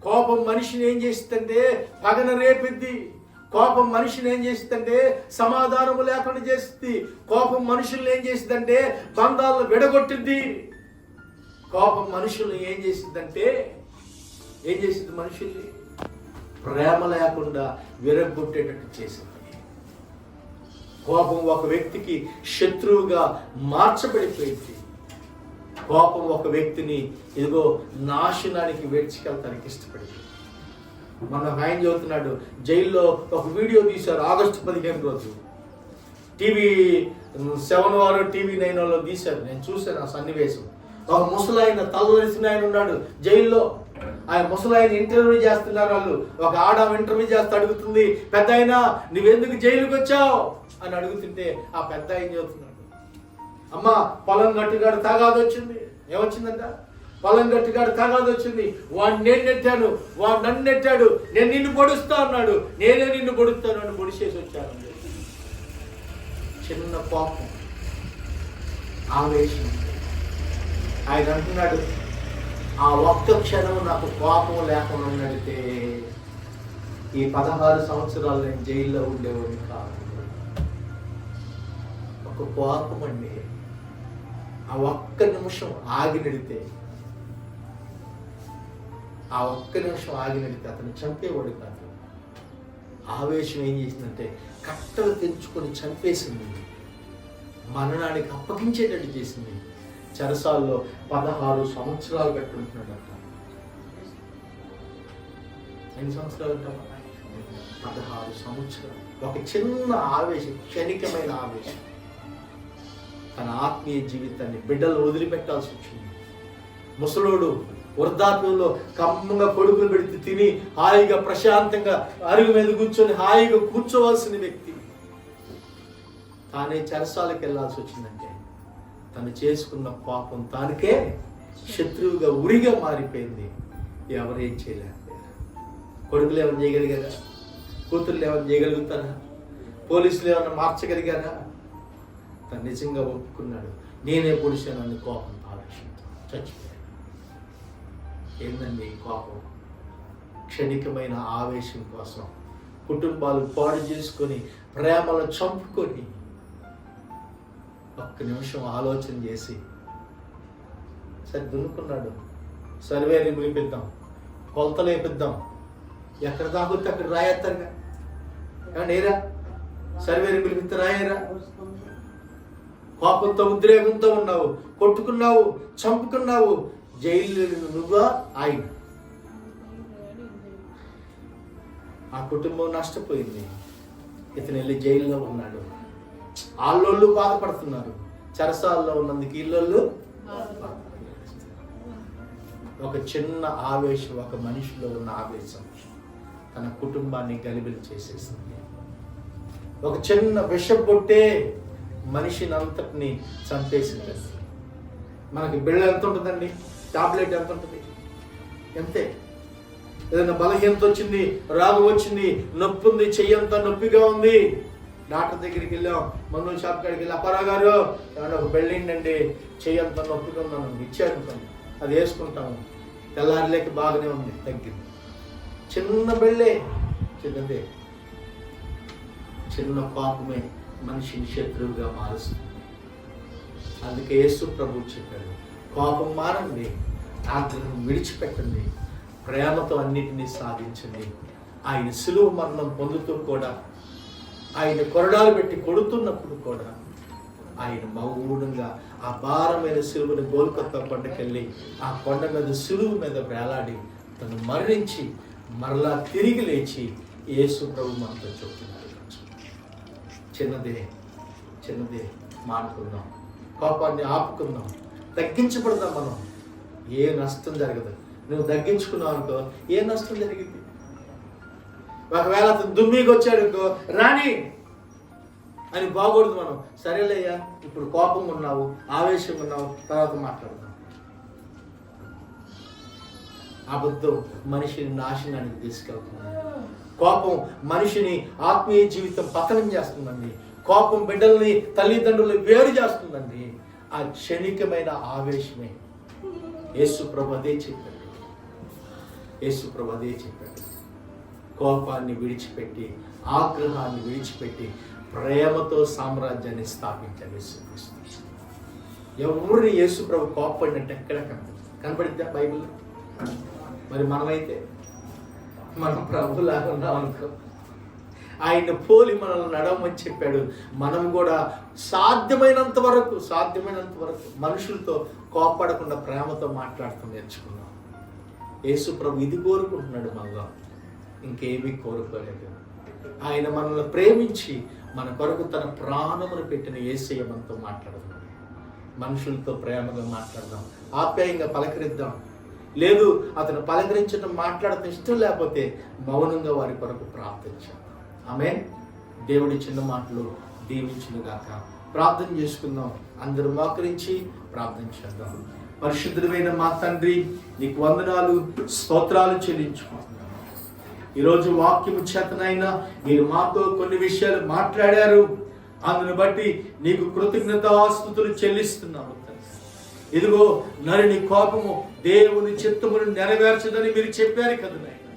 కోపం మనిషిని ఏం చేస్తుందంటే పగన రేపిద్ది. కోపం మనిషిని ఏం చేస్తుందంటే సమాధానము లేకుండా చేస్తుంది. కోపం మనుషుల్ని ఏం చేస్తుందంటే బంధాలను విడగొట్టిద్ది. కోపం మనుషుల్ని ఏం చేసింది మనుషుల్ని ప్రేమ లేకుండా విరగొట్టేటట్టు చేసింది. కోపం ఒక వ్యక్తికి శత్రువుగా మార్చబడిపోయింది. కోపం ఒక వ్యక్తిని ఇదిగో నాశనానికి వేడ్చికెళ్తానికి ఇష్టపడింది. మన ఆయన చదువుతున్నాడు, జైల్లో ఒక వీడియో తీశారు ఆగస్టు 15 రోజు. టీవీ 7 వారు టీవీ 9 లో తీశారు. నేను చూశాను ఆ సన్నివేశం. ఒక ముసలాయన తలవలసిన ఆయన ఉన్నాడు జైల్లో. ఆయన ముసలాయన ఇంటర్వ్యూ చేస్తున్నారు. వాళ్ళు ఒక ఆడ ఇంటర్వ్యూ చేస్తే అడుగుతుంది, పెద్ద అయినా నువ్వెందుకు జైలుకి వచ్చావు అని అడుగుతుంటే ఆ పెద్ద ఆయన చదువుతున్నాడు, అమ్మ పొలం గట్టుగాడు తాగాదు వచ్చింది. ఏమొచ్చిందంట? పొలం గట్టుగాడు తాగాదు వచ్చింది. వాడు నేను నెట్టాను, వాడు నన్ను నెట్టాడు, నేను నిన్ను పొడుస్తా అన్నాడు, నేనే నిన్ను పొడుస్తాను అని పొడిచేసి వచ్చాను. చిన్న కోపం, ఆవేశం. ఆయన అంటున్నాడు, ఆ ఒక్క క్షణం నాకు కోపం లేకుండా ఉన్నట్టే ఈ 16 సంవత్సరాలు నేను జైల్లో ఉండేవాడిని కాదు. ఒక కోపం అండి, ఆ ఒక్క నిమిషం ఆగి నడితే అతను చంపేవాడు కాదు. ఆవేశం ఏం చేసిందంటే కట్టలు తెంచుకొని చంపేసింది, మరణానికి అప్పగించేటట్టు చేసింది. చెరసాల్లో 16 సంవత్సరాలు పెట్టుకుంటున్నాడట. ఎన్ని సంవత్సరాలు అంటామా? 16 సంవత్సరాలు. ఒక చిన్న ఆవేశం, క్షణికమైన ఆవేశం తన ఆత్మీయ జీవితాన్ని బిడ్డలు వదిలిపెట్టాల్సి వచ్చింది. ముసలోడు వృద్ధాప్యంలో కమ్మంగా కొడుకులు పెడితే తిని హాయిగా ప్రశాంతంగా అరుగు మీద కూర్చొని హాయిగా కూర్చోవలసిన వ్యక్తి తానే చెరసాలకు వెళ్ళాల్సి వచ్చిందంటే తను చేసుకున్న పాపం తానికే శత్రువుగా ఉరిగా మారిపోయింది. ఎవరేం చేయలేకపోయారు. కొడుకులు ఏమైనా చేయగలిగారా? కూతుర్లు ఏమైనా చేయగలుగుతారా? పోలీసులు ఏమైనా మార్చగలిగారా? తను నిజంగా ఒప్పుకున్నాడు, నేనే పొడిచాను అని కోపం ఆవేశంతో చచ్చిపోయాడు. ఏందండి ఈ కోపం? క్షణికమైన ఆవేశం కోసం కుటుంబాలు పాడు చేసుకొని ప్రేమలు చంపుకొని ఒక్క నిమిషం ఆలోచన చేసి సరే దున్నుకున్నాడు, సర్వేని ముగిపిద్దాం, కొలతలు వేపిద్దాం, ఎక్కడ తాగుతే అక్కడ రాయేస్తారుగా. ఏరా సర్వేని పిలిపిస్తే రాయరా? కోపంతో ఉద్రేకంతో ఉన్నావు, కొట్టుకున్నావు, చంపుకున్నావు, జైలు నువ్వా ఆయన? ఆ కుటుంబం నష్టపోయింది. ఇతను వెళ్ళి జైల్లో ఉన్నాడు. ఆళ్ళోళ్ళు బాధపడుతున్నారు, చెరసాల్లో ఉన్నందుకు ఇల్లోళ్ళు. ఒక చిన్న ఆవేశం, ఒక మనిషిలో ఉన్న ఆవేశం తన కుటుంబాన్ని గలిబిలి చేసేసింది. ఒక చిన్న విషపొట్టే మనిషిని అంతటిని చంపేసింది. మనకి బిళ్ళ ఎంత ఉంటుందండి? టాబ్లెట్ ఎంత ఉంటుంది? ఎంతే. ఏదైనా బలహీనత వచ్చింది, రాగు వచ్చింది, నొప్పి ఉంది, చెయ్యంత నొప్పిగా ఉంది, డాక్టర్ దగ్గరికి వెళ్ళాం, మందుల షాప్ కాడికి వెళ్ళి, అప్పారా గారు ఏమన్నా ఒక బిల్డింగ్ అండి, చెయ్యంత నొప్పిగా ఉన్నాను, ఇచ్చాను, అది వేసుకుంటాము, తెల్లారిలేక బాగానే ఉంది, తగ్గింది. చిన్న బిళ్ళే, చిన్నదే. చిన్న కోపమే మనిషిని శత్రువుగా మారుస్తుంది. అందుకే యేసు ప్రభువు చెప్పాడు, కోపం మారండి, ఆగ్రహం విడిచిపెట్టండి, ప్రేమతో అన్నిటినీ సాధించండి. ఆయన సిలువ మరణం పొందుతూ కూడా, ఆయన కొరడాలు పెట్టి కొడుతున్నప్పుడు కూడా ఆయన మౌనంగా ఆ భారమైన సిలువని గోల్కొత్తా కొండకెళ్ళి ఆ కొండ మీద సిలువ మీద వేలాడి తను మరణించి మరలా తిరిగి లేచి యేసు ప్రభు మనతో చెప్తున్నాడు, చిన్నదే మానుకుందాం, కోపాన్ని ఆపుకుందాం, తగ్గించబడదాం. మనం ఏ నష్టం జరగదు. నువ్వు తగ్గించుకున్నావు అనుకో, ఏ నష్టం జరిగింది? ఒకవేళ అతను దుమ్మికి వచ్చాడు ఇంకో రాని అని బాగూడదు. మనం సరేలేయ్యా ఇప్పుడు కోపం ఉన్నావు, ఆవేశం ఉన్నావు, తర్వాత మాట్లాడదాం. అబద్ధం మనిషిని నాశనానికి తీసుకెళ్తుంది. కోపం మనిషిని ఆత్మీయ జీవితం పతనం చేస్తుందండి. కోపం బిడ్డల్ని తల్లిదండ్రులు వేరు చేస్తుందండి. ఆ క్షణికమైన ఆవేశమే. యేసు ప్రభు అదే చెప్పాడు. యేసు ప్రభు అదే చెప్పాడు. కోపాన్ని విడిచిపెట్టి, ఆగ్రహాన్ని విడిచిపెట్టి ప్రేమతో సామ్రాజ్యాన్ని స్థాపించాడు యేసుక్రీస్తు. ఎవరిని యేసు ప్రభు కోపడినట్టు ఎక్కడ కనపడిద్దా బైబిల్లో? మరి మనమైతే మనం ప్రభులాగా ఉన్నాం అనుకో, ఆయన పోలి మనల్ని నడవమని చెప్పాడు. మనం కూడా సాధ్యమైనంత వరకు మనుషులతో కోపడకుండా ప్రేమతో మాట్లాడుతూ నేర్చుకున్నాం. యేసు ప్రభు ఇది కోరుకుంటున్నాడు మనలో, ఇంకేమీ కోరుకోలేదు. ఆయన మనల్ని ప్రేమించి మన కొరకు తన ప్రాణమును పెట్టిన యేసయ్య మనతో మాట్లాడుతున్నాడు. మనుషులతో ప్రేమగా మాట్లాడదాం, ఆప్యాయంగా పలకరిద్దాం. లేదు అతను పలకరించడం మాట్లాడటం ఇష్టం లేకపోతే మౌనంగా వారి కొరకు ప్రార్థించాం. ఆమేన్. దేవుడి చిన్న మాటలు దీవించునుగాక. ప్రార్థన చేసుకుందాం. అందరూ మోకరించి ప్రార్థన చేద్దాం. పరిశుద్ధుడైన మా తండ్రి, నీకు వందనాలు, స్తోత్రాలు చెల్లించుకుంటున్నాను. ఈరోజు వాక్యము చేతనైనా మీరు మాతో కొన్ని విషయాలు మాట్లాడారు. అందును బట్టి నీకు కృతజ్ఞతాస్తుతులు చెల్లిస్తున్నాము. ఇదిగో నరుని కోపము దేవుని చిత్తమును నెరవేర్చదని మీరు చెప్పారు కదా నాయన.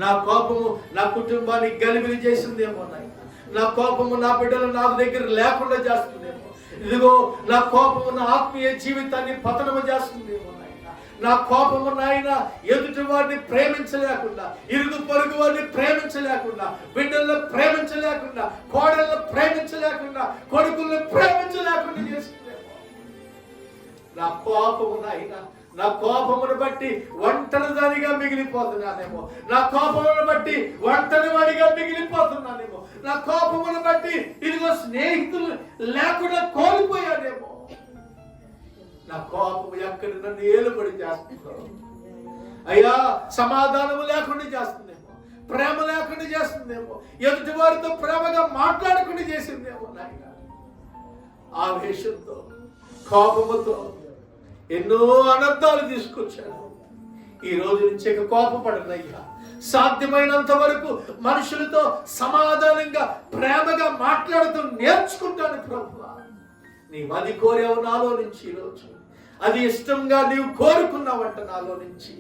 నా కోపము నా కుటుంబాన్ని గలిబిలి చేసిందేమో నాయన. నా కోపము నా బిడ్డలు నా దగ్గర లేకుండా చేస్తుందేమో. ఇదిగో నా కోపము నా ఆత్మీయ జీవితాన్ని పతనము చేస్తుందేమో నాయన. నా కోపము నాయన ఎదుటి వారిని ప్రేమించలేకుండా, ఇరుగు పొరుగు వారిని ప్రేమించలేకుండా, బిడ్డలను ప్రేమించలేకుండా, కోడలను ప్రేమించలేకుండా, కొడుకులను ప్రేమించలేకుండా చేస్తుందేమో. నా కోపము నాయన, నా కోపమును బట్టి ఒంటరిదానిగా మిగిలిపోతున్నానేమో. నా కోపమును బట్టి ఒంటరివాడిగా మిగిలిపోతున్నానేమో. నా కోపమును బట్టి ఇదిగో స్నేహితులు లేకుండా కోల్పోయానేమో. నా కోపము ఎక్కడ నన్ను ఏలుబడి చేస్తున్నావు అయ్యా. సమాధానము లేకుండా చేస్తుందేమో, ప్రేమ లేకుండా చేస్తుందేమో, ఎదుటి వారితో ప్రేమగా మాట్లాడకుండా చేసిందేమో నాయన. ఆవేశంతో, కోపముతో ఎన్నో అనర్థాలు తీసుకొచ్చాను. ఈ రోజు నుంచి ఇక కోపపడనయ్యా. సాధ్యమైనంత వరకు మనుషులతో సమాధానంగా ప్రేమగా మాట్లాడుతూ నేర్చుకుంటాను ప్రభువా. నీవు అది కోరావు నాలో నుంచి. ఈరోజు అది ఇష్టంగా నీవు కోరుకున్నావంట నాలో నుంచి.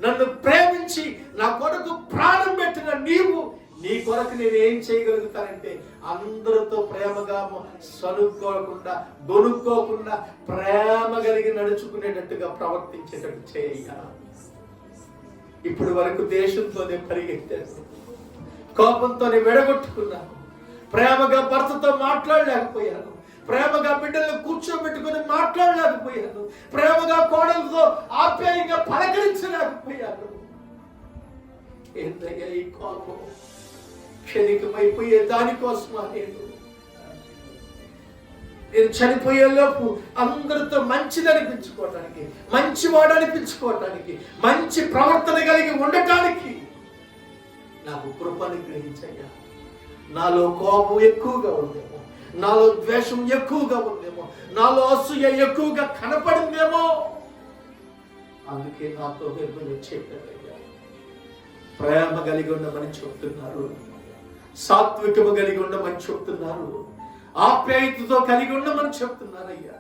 నన్ను ప్రేమించి నా కొరకు ప్రాణం పెట్టిన నీవు, నీ కొరకు నేను ఏం చేయగలుగుతానంటే అందరితో ప్రేమగా సనుక్కోకుండా, దొనుక్కోకుండా ప్రేమ కలిగి నడుచుకునేటట్టుగా ప్రవర్తించేటట్టు చేయ. ఇప్పుడు వరకు దేశంతోనే పరిగెత్తాను, కోపంతోనే విడగొట్టుకున్నాను, ప్రేమగా భర్తతో మాట్లాడలేకపోయాను, ప్రేమగా బిడ్డలను కూర్చోబెట్టుకుని మాట్లాడలేకపోయాను, ప్రేమగా కోడలతో ఆప్యాయంగా పలకరించలేకపోయాను. ఏంటయ్యా ఈ కోపం? క్షణికమైపోయే దానికోసమా? నేను చనిపోయేలోపు అందరితో మంచిది అనిపించుకోవటానికి, మంచివాడు అనిపించుకోవటానికి, మంచి ప్రవర్తన కలిగి ఉండటానికి నాకు కృపను గ్రహించయ్యా. నాలో కోపం ఎక్కువగా ఉందేమో, నాలో ద్వేషం ఎక్కువగా ఉందేమో, నాలో అసూయ ఎక్కువగా కనపడిందేమో. అందుకే నాతో మీరు చెప్పారయ్యా, ప్రేమ కలిగి ఉండమని చెప్తున్నారు, సాత్వికము కలిగి ఉండమని చెప్తున్నారు, ఆప్యాయతతో కలిగి ఉండమని చెప్తున్నారయ్యా.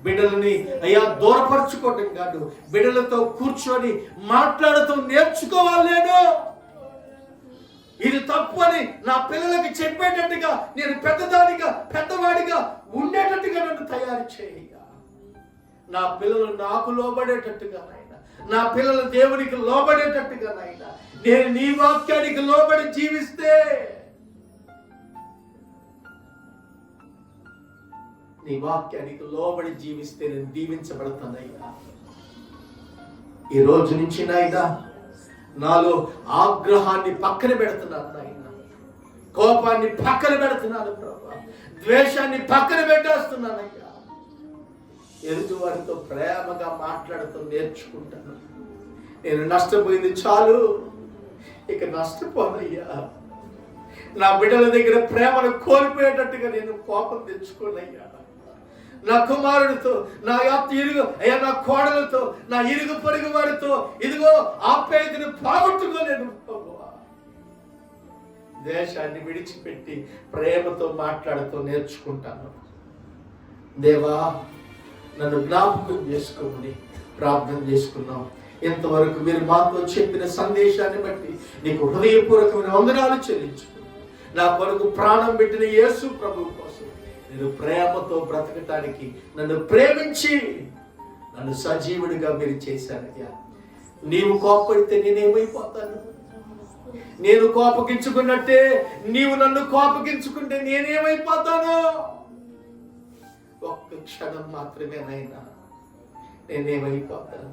బిడ్డలని అయ్యా దూరపరచుకోవటం కాదు, బిడ్డలతో కూర్చొని మాట్లాడుతూ నేర్చుకోవాలి. నేను ఇది తప్పు అని నా పిల్లలకి చెప్పేటట్టుగా, నేను పెద్దవాడిగా ఉండేటట్టుగా నన్ను తయారు చేయ. నా పిల్లలు నాకు లోబడేటట్టుగా నాయన, నా పిల్లలు దేవునికి లోబడేటట్టుగా నాయన, నేను నీ వాక్యానికి లోబడి జీవిస్తే, నీ వాక్యానికి లోబడి జీవిస్తే నేను దీవించబడతానయ్యా. ఈ రోజు నుంచి నాయనా నాలో ఆగ్రహాన్ని పక్కన పెడుతున్నాను నాయన, కోపాన్ని పక్కన పెడుతున్నాను ప్రభా, ద్వేషాన్ని పక్కన పెట్టేస్తున్నానయ్యా. ఎదుటి వారితో ప్రేమగా మాట్లాడుతూ నేర్చుకుంటాను. నేను నష్టపోయింది చాలు, ఇక నష్టపోనయ్యా. నా బిడ్డల దగ్గర ప్రేమను కోల్పోయేటట్టుగా నేను కోపం తెచ్చుకోనయ్యా. నా కుమారుడితో, నా ఇరుగు అయ్యా, నా కోడలతో, నా ఇరుగు పొరుగు వారితో ఇదిగో ఆప్యాయతను పోగొట్టుకోలేను ప్రభువా. దేశాన్ని విడిచిపెట్టి ప్రేమతో మాట్లాడుతూ నేర్చుకుంటాను. దేవా, నన్ను జ్ఞాపకం చేసుకోమని ప్రార్థన చేసుకున్నాం. ఇంతవరకు మీరు మాతో చెప్పిన సందేశాన్ని బట్టి నీకు హృదయపూర్వకమైన వందనాలు చెల్లించుకున్నాను. నా కొరకు ప్రాణం పెట్టిన యేసు ప్రభువు కోసం నేను ప్రేమతో బ్రతకటానికి నన్ను ప్రేమించి నన్ను సజీవుడిగా మీరు చేశారయ్యా. నీవు కోపడితే నేనేమైపోతాను? నేను కోపగించుకున్నట్టే నీవు నన్ను కోపగించుకుంటే నేనేమైపోతాను? ఒక్క క్షణం మాత్రమే నైనా నేనేమైపోతాను?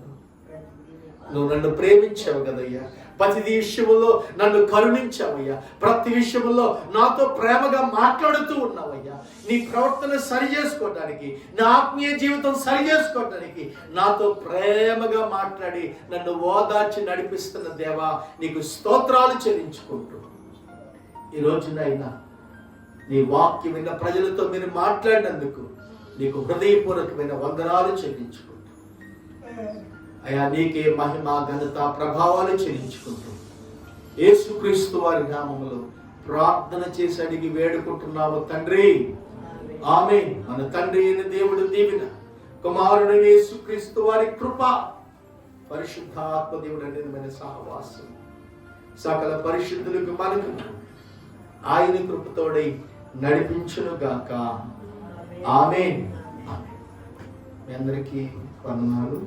నువ్వు నన్ను ప్రేమించావు కదయ్యా. ప్రతి విషయంలో నన్ను కరుణించావయ్యా. ప్రతి విషయంలో నాతో ప్రేమగా మాట్లాడుతూ ఉన్నావయ్యా. నీ ప్రవర్తన సరి చేసుకోవటానికి, నా ఆత్మీయ జీవితం సరి చేసుకోవటానికి నాతో ప్రేమగా మాట్లాడి నన్ను ఓదార్చి నడిపిస్తున్న దేవా, నీకు స్తోత్రాలు చెల్లించుకుంటూ ఈరోజునైనా నీ వాక్యం విన్న ప్రజలతో మీరు మాట్లాడినందుకు నీకు హృదయపూర్వకమైన వందనాలు చెల్లించుకుంటూ అయ్యా, నీకే మహిమ, ఘనత, ప్రభావాలు చెల్లించుకుంటూ యేసుక్రీస్తు వారి నామములో ప్రార్థన చేసి అడిగి వేడుకుంటున్నాము తండ్రి. ఆమేన్. మన తండ్రి అయిన దేవుడు దీవెన, కుమారుడైన యేసుక్రీస్తు వారి కృప, పరిశుద్ధాత్మ దేవుడు నిర్మల సహవాసం సకల పరిశుద్ధులకు మనకు ఆయన కృపతోడై నడిపించును గాక. ఆమేన్. మీ అందరికీ వందనాలు.